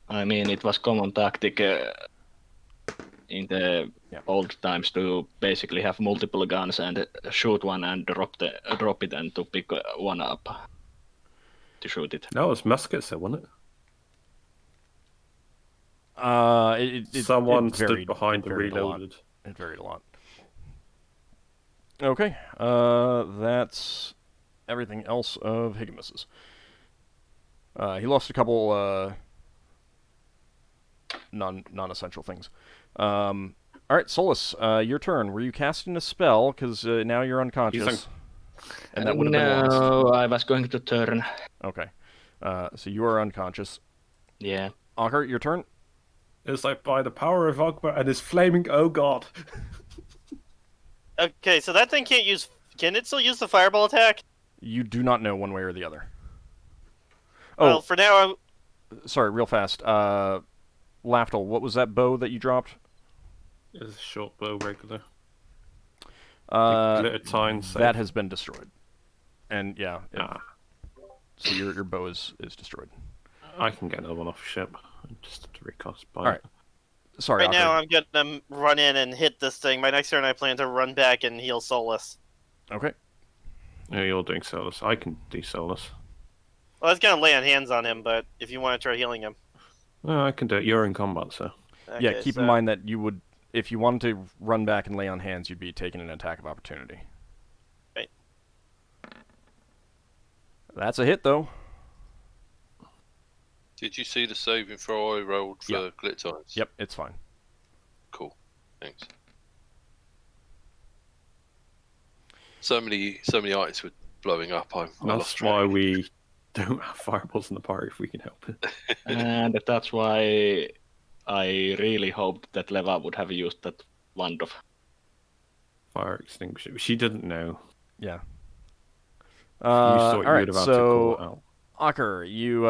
I mean, it was common tactic in the old times to basically have multiple guns and shoot one and drop it and to pick one up to shoot it. No, it's muskets, though, wasn't it? It Someone stood varied. behind It and varied a lot. reloaded. It varied a lot. Okay, that's everything else of Higgimus's. He lost a couple non-essential things. All right, Solas, your turn. Were you casting a spell? Because now you're unconscious, and that would have been lost. No, I was going to turn. Okay, so you are unconscious. Yeah. Ockar, your turn. It's like, by the power of Ockar and his flaming, oh god. Okay, so that thing can't use... Can it still use the fireball attack? You do not know one way or the other. Well, Oh, for now, sorry, real fast. Lafdul, what was that bow that you dropped? It's a short bow, regular. That Glittertine has been destroyed. And yeah, so your bow is destroyed. I can get another one off ship. Just to recast by. All right. Sorry, right Ockar. now I'm gonna run in and hit this thing. My next turn I plan to run back and heal Solas. Okay. No, you're doing Solas. I can do Solas. Well, I was gonna lay on hands on him, but if you want to try healing him. No, I can do it. You're in combat, so. Okay, Yeah, keep in mind that you would, if you wanted to run back and lay on hands, you'd be taking an attack of opportunity. Right. That's a hit, though. Did you see the saving throw I rolled for Yep. Glittertines? Yep, it's fine. Cool. Thanks. So many items were blowing up. I lost That's track. why we don't have fireballs in the party if we can help it. And that's why I really hoped that Leva would have used that wand of. Fire extinguisher. She didn't know. Yeah. You thought you Alright, would have had to call it so out. Ockar, you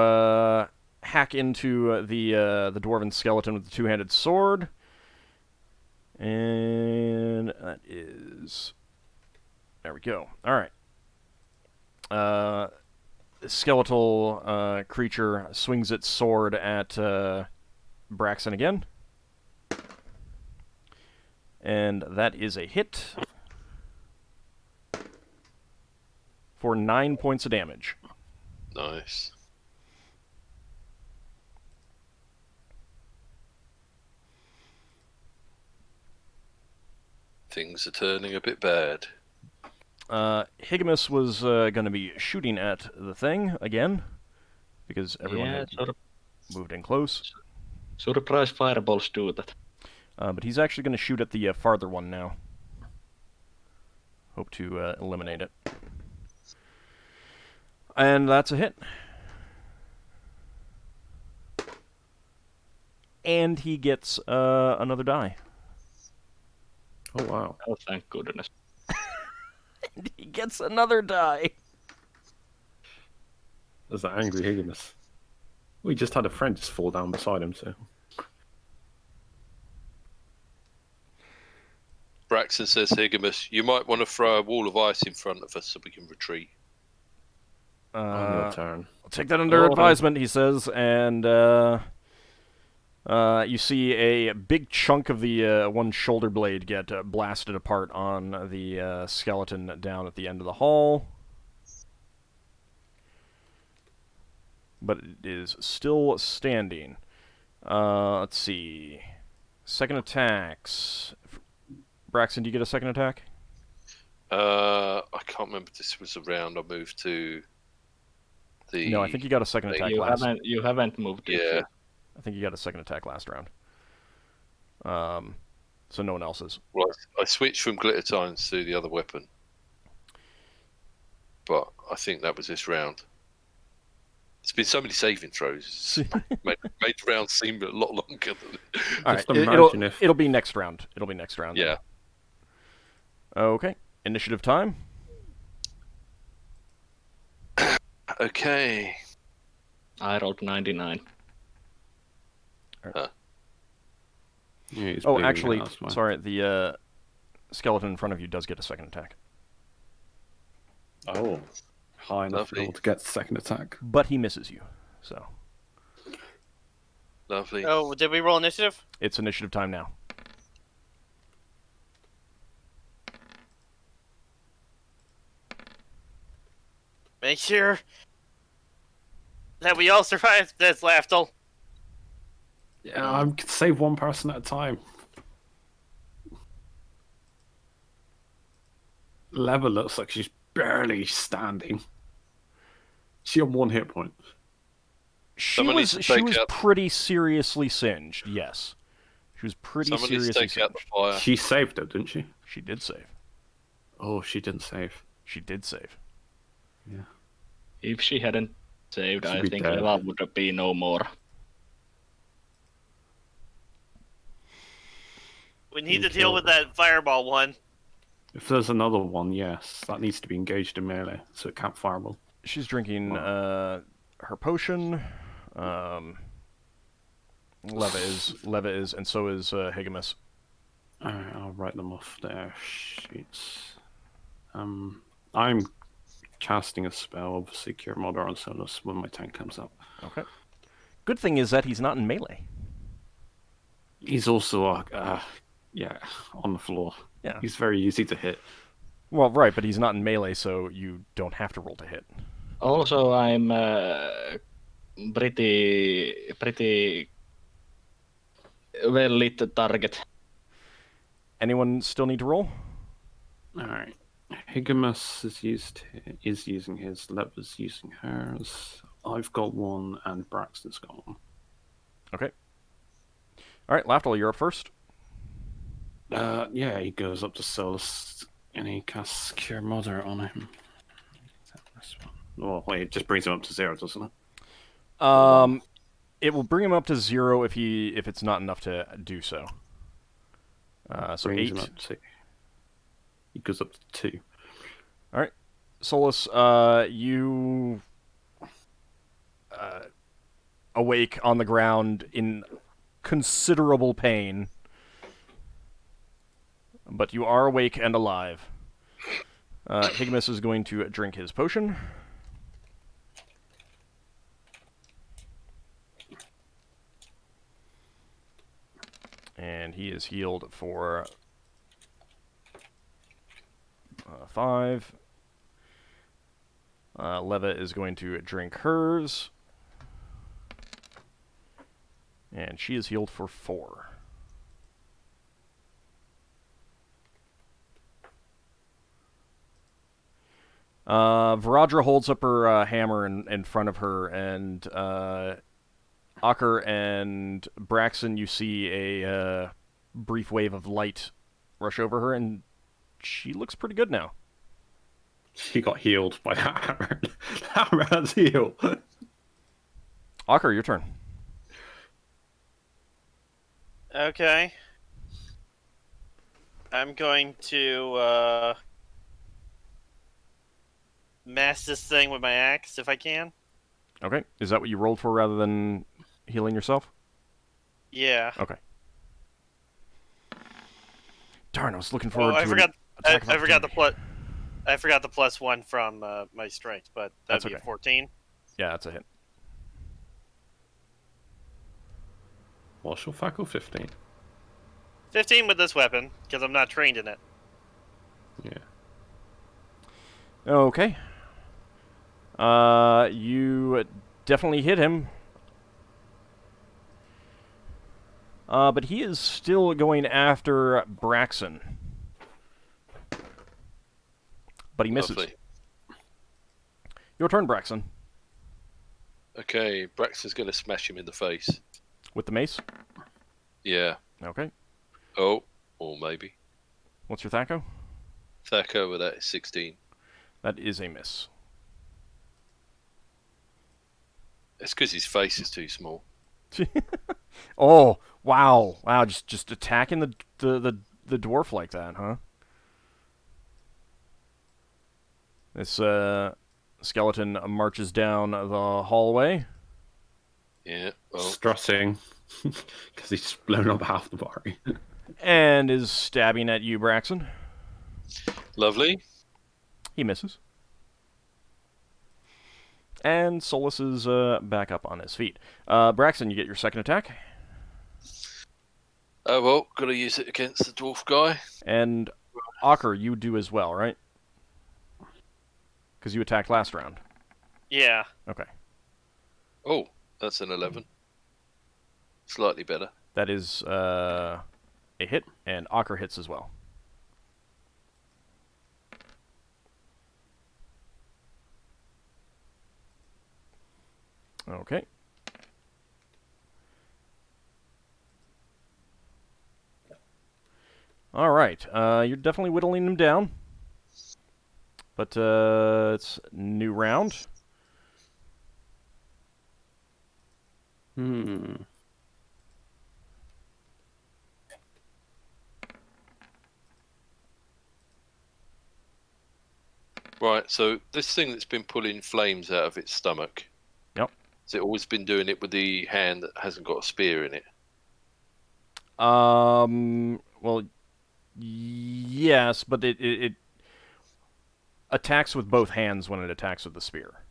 hack into the dwarven skeleton with the two-handed sword, and that is, there we go. All right. The skeletal creature swings its sword at Braxon again, and that is a hit for 9 points of damage. Nice. Things are turning a bit bad. Higgimus was going to be shooting at the thing again, because everyone had moved in close. Surprise fireballs do that. But he's actually going to shoot at the farther one now. Hope to eliminate it. And that's a hit. And he gets another die. Oh, wow. Oh, thank goodness. And he gets another die. There's that angry Higgimus. We just had a friend just fall down beside him, so. Braxon says, Higgimus, you might want to throw a wall of ice in front of us so we can retreat. On your turn. I'll take that under advisement, he says, and you see a big chunk of the one shoulder blade get blasted apart on the skeleton down at the end of the hall. But it is still standing. Let's see. Second attacks. Braxon, do you get a second attack? I can't remember if this was a round I moved to the... No, I think you got a second attack last. You haven't moved it. Yeah. I think you got a second attack last round. So no one else's. Well, I switched from Glittertines to the other weapon. But I think that was this round. It's been so many saving throws. made the round seem a lot longer than... All right, imagine if- it'll be next round. It'll be next round. Yeah. Okay. Initiative time. Okay. I rolled 99. Huh. Yeah, he's Oh, bleeding actually, out, that's why. sorry. The skeleton in front of you does get a second attack, Oh. High enough to be Lovely. able to get the second attack. but he misses you. So Lovely. Oh, did we roll initiative? it's initiative time now. Make sure that we all survive this, Lafdul. Yeah, I can save one person at a time. Leva looks like she's standing. She on 1 hit point. She Someone was needs to take out- pretty seriously singed. Yes, she was pretty Someone needs to seriously take out the singed. fire. She saved though, didn't she? She did save. Oh, she didn't save. She did save. Yeah. If she hadn't saved, She'd I be think dead. Leva would be no more. We need to Being deal with killed. that fireball one. If there's another one, yes, that needs to be engaged in melee, so it can't fireball. She's drinking her potion. Leva is, and so is Higgimus. Alright, I'll write them off their sheets. I'm casting a spell, obviously Cure Mother on Solas when my tank comes up. Okay. Good thing is that he's not in melee. He's also, on the floor. Yeah. He's very easy to hit. Well, right, but he's not in melee, so you don't have to roll to hit. Also, I'm pretty well lit target. Anyone still need to roll? Alright. Higgimus is using his, Leva's using hers. I've got one, and Braxton's got one. Okay. Alright, Lafdul, you're up first. Yeah, he goes up to Solas, and he casts Cure Mother on him. Oh, wait, it just brings him up to 0, doesn't it? It will bring him up to 0 if it's not enough to do so. So Brings 8. him up to, he goes up to 2. All right, Solas, you awake on the ground in considerable pain, but you are awake and alive. Higgimus is going to drink his potion. And he is healed for 5. Leva is going to drink hers. And she is healed for 4. Varadra holds up her hammer in front of her, and Ockar and Braxon, you see a brief wave of light rush over her, and she looks pretty good now. She got healed by that hammer. That hammer's heal. Ockar, your turn. Okay. I'm going to mash this thing with my axe if I can. Okay. Is that what you rolled for rather than healing yourself? Yeah. Okay. Darn, I was looking forward to I forgot. attack of I forgot the opportunity. I forgot the +1 from my strength, but that'd That's be okay. a 14. Yeah, that's a hit. What's your fackle? 15. 15 with this weapon because I'm not trained in it. Yeah. Okay. You definitely hit him. But he is still going after Braxon. But he misses. Lovely. Your turn, Braxon. Okay, Braxton's going to smash him in the face. With the mace? Yeah. Okay. Oh, or maybe. What's your Thaco? Thaco with that is 16. That is a miss. It's because his face is too small. Oh, wow. Wow, just attacking the dwarf like that, huh? This skeleton marches down the hallway. Yeah. Well, Strutting. Because he's blown up half the body. And is stabbing at you, Braxon. lovely. He misses. And Solas is back up on his feet. Braxon, you get your second attack. Oh, well, got to use it against the dwarf guy. And Ockar, you do as well, right? Because you attacked last round. Yeah. Okay. Oh, that's an 11. Slightly better. That is a hit, and Ockar hits as well. Okay. All right. You're definitely whittling him down. But it's new round. Right, so this thing that's been pulling flames out of its stomach. Yep. Has it always been doing it with the hand that hasn't got a spear in it? Well, yes, but it attacks with both hands when it attacks with the spear.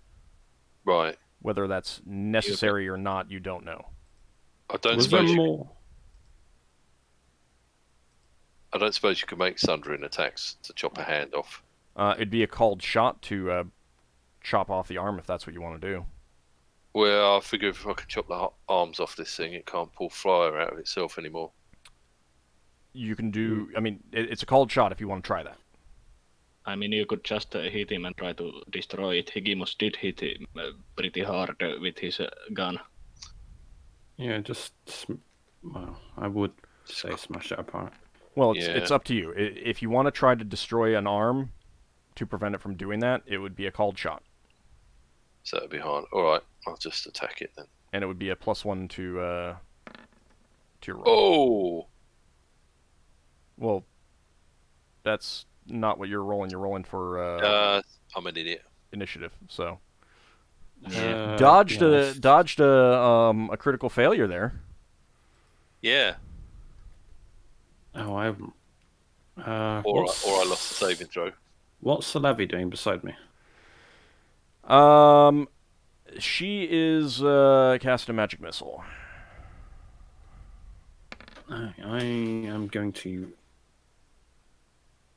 Right. Whether that's necessary or not, you don't know. I don't Was there suppose more? I don't suppose you could make sundering attacks to chop a hand off. It'd be a called shot to chop off the arm if that's what you want to do. Well, I figure if I can chop the arms off this thing, it can't pull fire out of itself anymore. You can do. I mean, it's a called shot if you want to try that. I mean, you could just hit him and try to destroy it. Higgimus did hit him pretty hard with his gun. Yeah, well, I would say smash it apart. Well, it's up to you. If you want to try to destroy an arm to prevent it from doing that, it would be a called shot. So that'd be hard. All right, I'll just attack it then. And it would be a +1 to your roll. Oh! Well, that's not what you're rolling. You're rolling for I'm an idiot. initiative. So Dodged a critical failure there. Yeah. Oh, I haven't. Or I lost the saving throw. What's the levy doing beside me? She is casting a magic missile. I am going to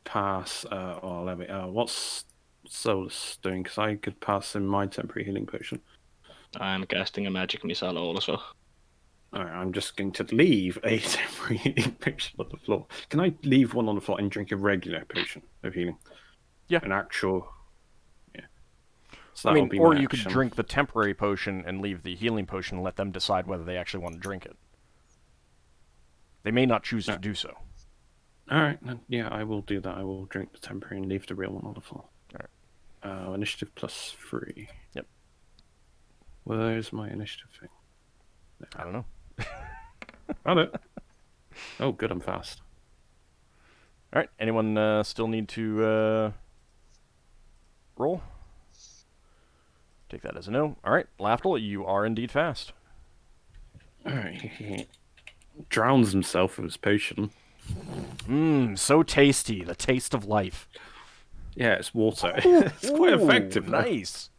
pass. Levy. What's Solas doing? Because I could pass him my temporary healing potion. I'm casting a magic missile also. Alright, I'm just going to leave a temporary healing potion on the floor. Can I leave one on the floor and drink a regular potion of healing? Yeah. An actual. Yeah. So I mean, that'll be or my you could action. drink the temporary potion and leave the healing potion and let them decide whether they actually want to drink it. They may not choose to do so. Alright, yeah, I will do that. I will drink the temporary and leave the real one on the floor. Alright. Initiative +3. Yep. Where's my initiative thing? I don't know. Found it. Oh, good, I'm fast. Alright, anyone still need to roll? Take that as a no. Alright, Lafdul, you are indeed fast. Alright, he drowns himself with his potion. Mmm, so tasty. The taste of life. Yeah, it's water. It's quite effective. though. Nice.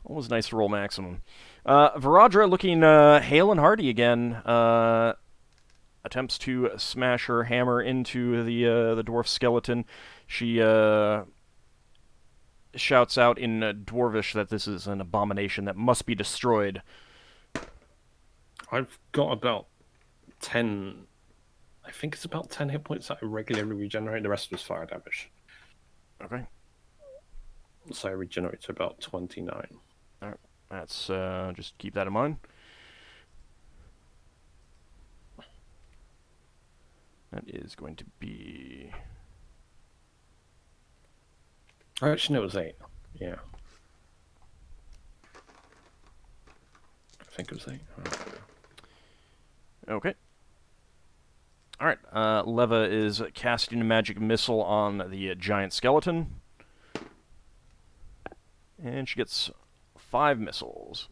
Always nice to roll maximum. Viradra, looking hale and hearty again, attempts to smash her hammer into the dwarf skeleton. She shouts out in Dwarvish that this is an abomination that must be destroyed. I've got about 10. I think it's about 10 hit points that I regularly regenerate. The rest was fire damage. Okay. So I regenerate to about 29. All right. That's just keep that in mind. That is going to be. Actually, no, it was 8. Yeah. I think it was 8. Okay. Alright, Leva is casting a magic missile on the giant skeleton. And she gets 5 missiles.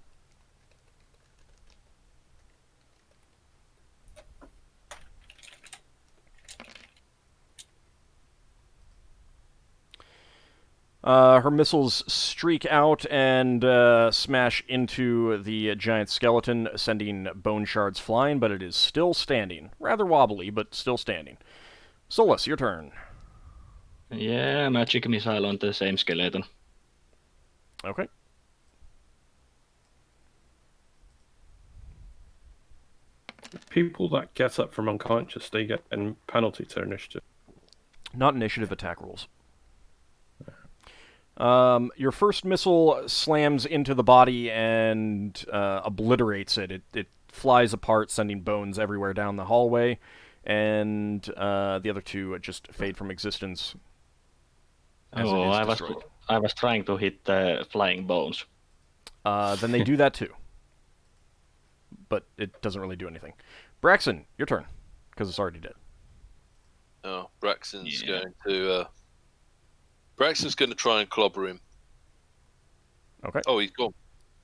Her missiles streak out and smash into the giant skeleton, sending bone shards flying, but it is still standing. Rather wobbly, but still standing. Solas, your turn. Yeah, magic missile on the same skeleton. Okay. People that get up from unconscious, they get a penalty to initiative. Not initiative, attack rolls. Your first missile slams into the body and obliterates it. It flies apart, sending bones everywhere down the hallway, and the other two just fade from existence. As Oh, it is destroyed. I was trying to hit the flying bones. Then they do that too. But it doesn't really do anything. Braxon, your turn, because it's already dead. Oh, Braxon's going to Braxton's going to try and clobber him. Okay. Oh, he's gone.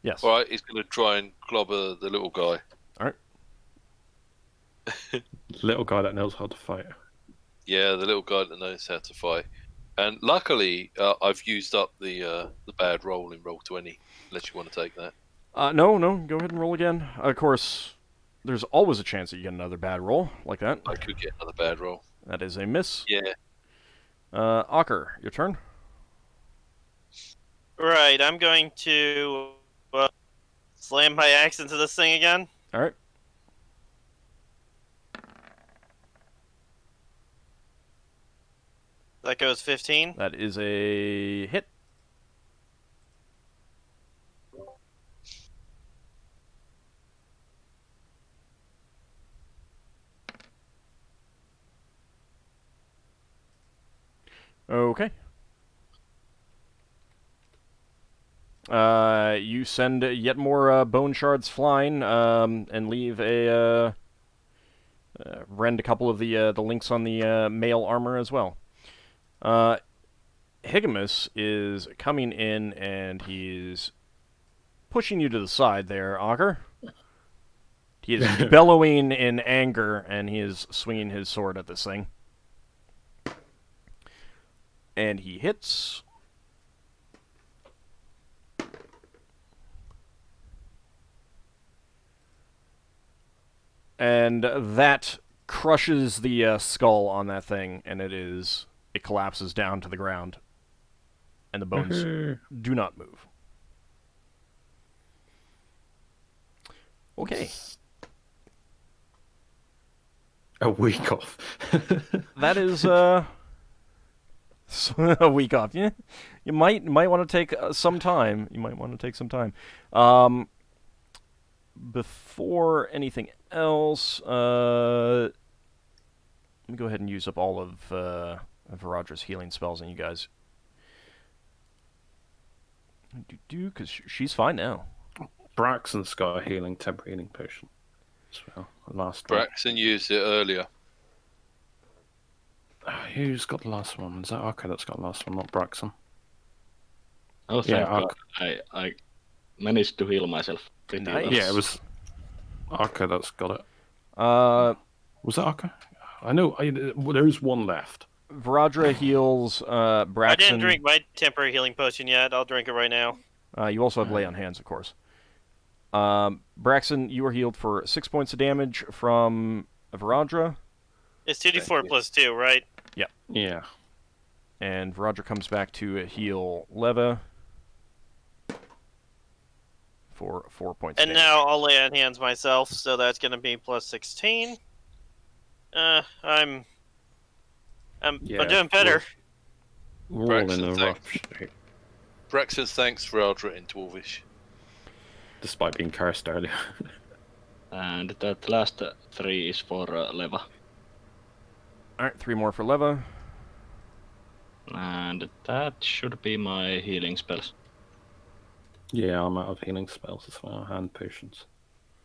Yes. All right, he's going to try and clobber the little guy. All right. Little guy that knows how to fight. Yeah, the little guy that knows how to fight. And luckily, I've used up the bad roll in Roll20, unless you want to take that. No. Go ahead and roll again. Of course, there's always a chance that you get another bad roll like that. I could get another bad roll. That is a miss. Yeah. Ockar, your turn. Right, I'm going to slam my axe into this thing again. All right. That goes 15. That is a hit. Okay. You send yet more bone shards flying, and leave rend a couple of the links on the mail armor as well. Higgimus is coming in, and he's pushing you to the side there, Ockar. He is bellowing in anger, and he is swinging his sword at this thing. And he hits. And that crushes the skull on that thing, and it collapses down to the ground. And the bones do not move. Okay. A week off. That is a week off. Yeah, you might want to take some time. Before anything else, let me go ahead and use up all of Viradra's healing spells on you guys. Because she's fine now. Braxon's got a temporary healing potion as well. Last one. Braxton used it earlier. Who's got the last one? Is that Ockar that's got the last one, not Braxon? Oh, thank God. I managed to heal myself. Pretty Nice. well. Yeah, it was Ockar that's got it. Was that Ockar? I know. There is one left. Viradra heals Braxon. I didn't drink my temporary healing potion yet. I'll drink it right now. You also have lay on hands, of course. Braxon, you are healed for 6 points of damage from Viradra. It's 2d4 plus 2, right? Yeah. Yeah. And Viradra comes back to heal Leva for 4 points of And damage. now I'll lay on hands myself, so that's going to be plus 16. I'm doing better. We're all in a rush, Braxton's thanks for Eldra in Dwarvish. despite being cursed earlier. And that last 3 is for Leva. Alright, 3 more for Leva. And that should be my healing spells. Yeah, I'm out of healing spells as well, and potions.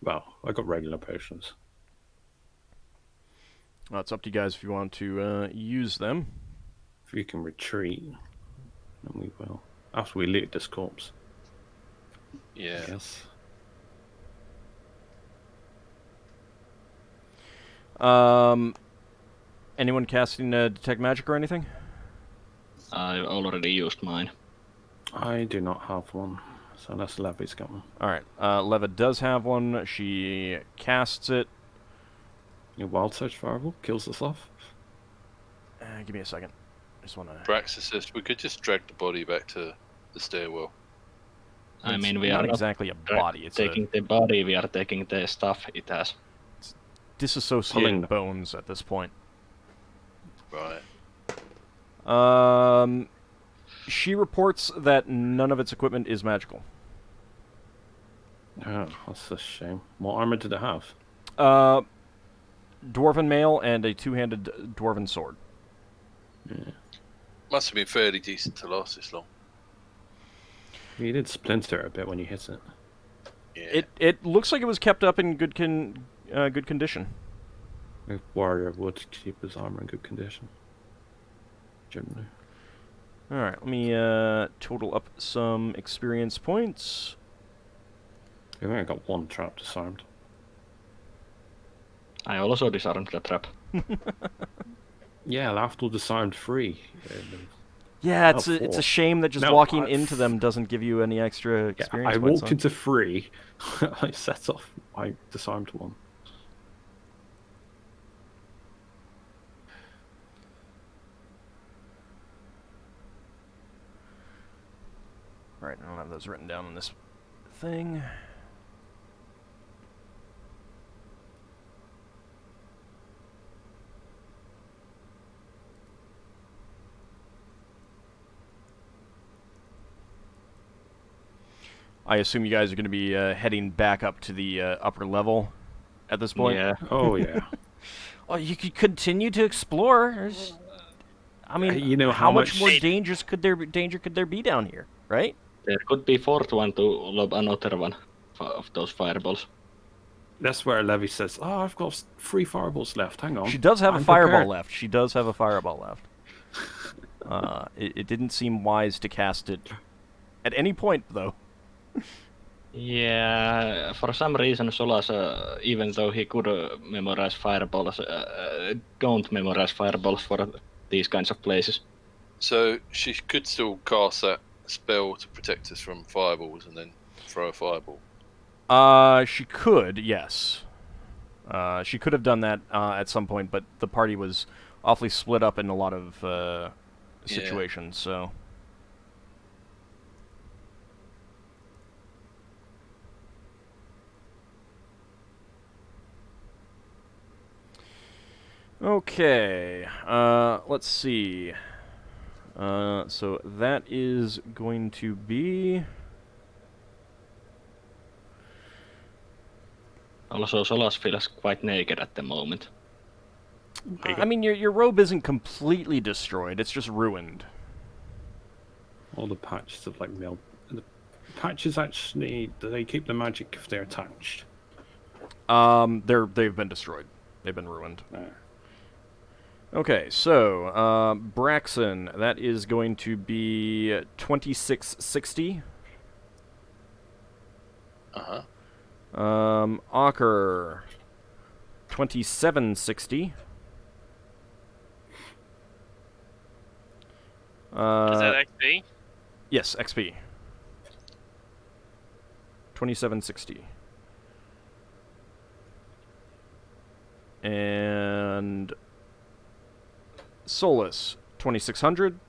Well, I got regular potions. Well, it's up to you guys if you want to use them. If you can retreat, then we will. After we loot this corpse. Yeah. Yes. Anyone casting detect magic or anything? I already used mine. I do not have one, so unless Levy's got one. Alright, Leva does have one. She casts it. Your wild search fireball kills us off. Give me a second. Just want to... Braxton says we could just drag the body back to the stairwell. I It's mean, we not are not exactly a body. It's taking the body, we are taking the stuff it has. disassociated Pulling. bones at this point. Right. She reports that none of its equipment is magical. Oh, that's a shame. What armor did it have? Dwarven mail and a two-handed dwarven sword. Yeah. Must have been fairly decent to last this long. You did splinter a bit when you hit it. Yeah. It looks like it was kept up in good condition. A warrior would keep his armor in good condition. Generally. Alright, let me total up some experience points. I've only got one trap disarmed. I also disarmed the trap. Yeah, Lafdul disarmed 3. Yeah, Oh, it's a 4. shame that just No, walking into them doesn't give you any extra Yeah, experience I points. walked into 3. I set off. I disarmed 1. Alright, I don't have those written down on this thing. I assume you guys are going to be heading back up to the upper level at this point? Yeah. Oh, yeah. Well, you could continue to explore. I mean, You know how much much- more danger could there be down here, right? There could be fourth one to lob another one of those fireballs. That's where Levy says, "Oh, I've got 3 fireballs left. Hang on." She does have I'm a fireball prepared." left. She does have a fireball left. It didn't seem wise to cast it at any point, though. Yeah, for some reason Solas, even though he could memorize fireballs, don't memorize fireballs for these kinds of places. So she could still cast that spell to protect us from fireballs and then throw a fireball. She could, yes. She could have done that at some point, but the party was awfully split up in a lot of situations, so... Okay, let's see. So that is going to be... Also, Solas feels quite naked at the moment. I mean, your robe isn't completely destroyed, it's just ruined. All the patches have like melt. The patches actually, do they keep the magic if they're attached? They've been destroyed. They've been ruined. Okay, so, Braxon, that is going to be 2660. Uh-huh. Ockar, 2760. Is that XP? Yes, XP. 2760. And Solas, 2600.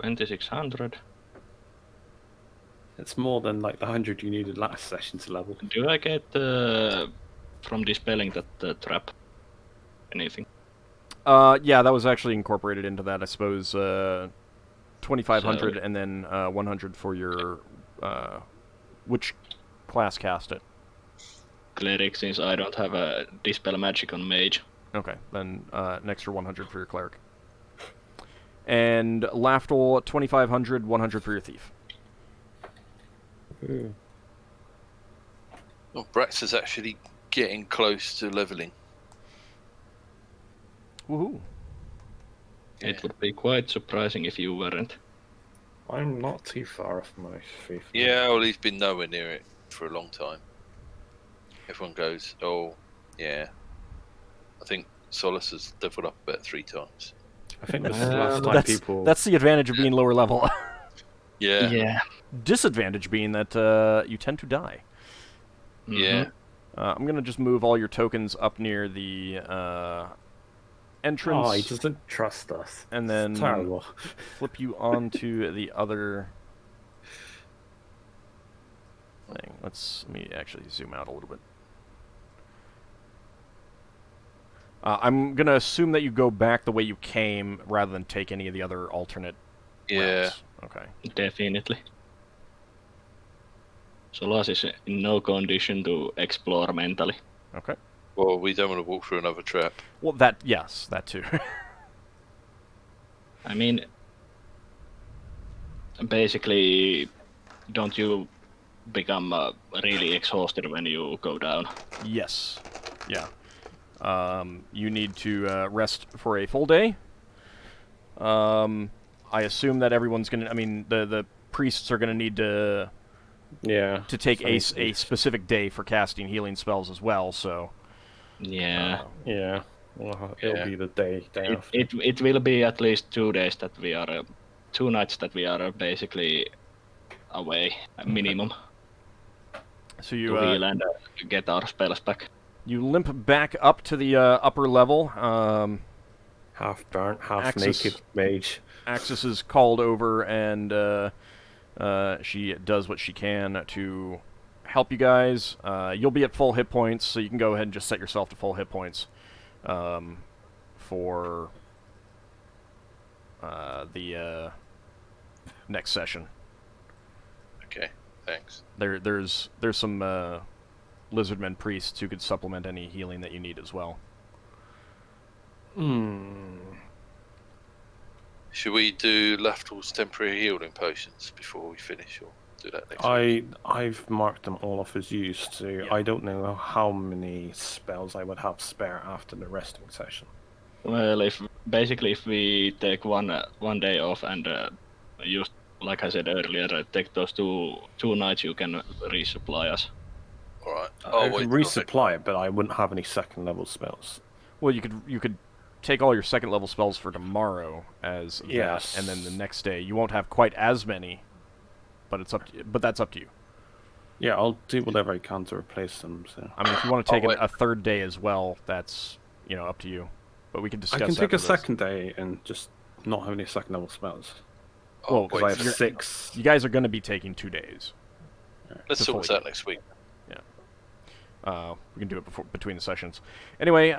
2600. It's more than like the 100 you needed last session to level. Do I get from dispelling that trap anything? Yeah, that was actually incorporated into that, I suppose. 2500 So- and then 100 for your which class cast it. Cleric, since I don't have a dispel magic on mage. Okay, then an extra 100 for your cleric. And Lafdul, 2500, 100 for your thief. Oh, Brax is actually getting close to leveling. Woohoo! It would be quite surprising if you weren't. I'm not too far off my thief. Yeah, well, he's been nowhere near it for a long time. Everyone goes, oh, yeah. I think Solas has leveled up about 3 times. I think this is the last time people. That's the advantage of being lower level. Yeah. Yeah. Disadvantage being that you tend to die. Yeah. I'm going to just move all your tokens up near the entrance. Oh, he doesn't trust us. And then It's terrible. flip you onto the other thing. Let me actually zoom out a little bit. I'm going to assume that you go back the way you came rather than take any of the other alternate Yeah. routes. Okay. Definitely. Solas is in no condition to explore mentally. Okay. Well, we don't want to walk through another trap. Well, yes, that too. I mean, basically, don't you become really exhausted when you go down? Yes. Yeah. You need to rest for a full day. I assume that everyone's gonna. I mean, the priests are gonna need to take a specific day for casting healing spells as well. So Yeah. Yeah. Well, it'll be the day after. It will be at least 2 days that we are, 2 nights that we are basically away, minimum. So you to heal and get our spells back. You limp back up to the upper level. Half burnt, half naked mage. Axis is called over, and she does what she can to help you guys. You'll be at full hit points, so you can go ahead and just set yourself to full hit points for the next session. Okay, thanks. There's some lizardmen priests who could supplement any healing that you need as well. Should we do Lafdul's temporary healing potions before we finish, or do that next week? I've marked them all off as used, so Yeah. I don't know how many spells I would have spare after the resting session. Well, if we take one day off and use, like I said earlier, take those two nights, you can resupply us. All right. I could resupply it, but I wouldn't have any second level spells. Well, you could take all your second level spells for tomorrow as Yes. that, and then the next day you won't have quite as many, but that's up to you. Yeah, I'll do whatever I can to replace them. So I mean, if you want to take a third day as well, that's up to you. But we can discuss. I can take after a this. second day and just not have any second level spells. Well, because I have 6. You guys are going to be taking 2 days. Let's sort that next week. Yeah. We can do it between the sessions. Anyway,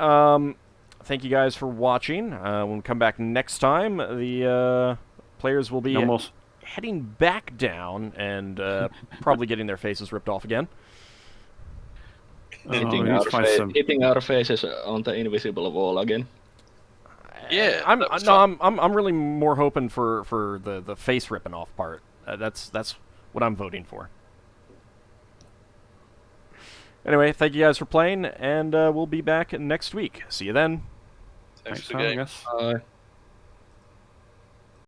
thank you guys for watching. When we come back next time, the players will be heading back down and probably getting their faces ripped off again. Hitting our faces on the invisible wall again. Yeah, I'm really more hoping for the face ripping off part. That's what I'm voting for. Anyway, thank you guys for playing, and we'll be back next week. See you then. Thanks for the game. Bye.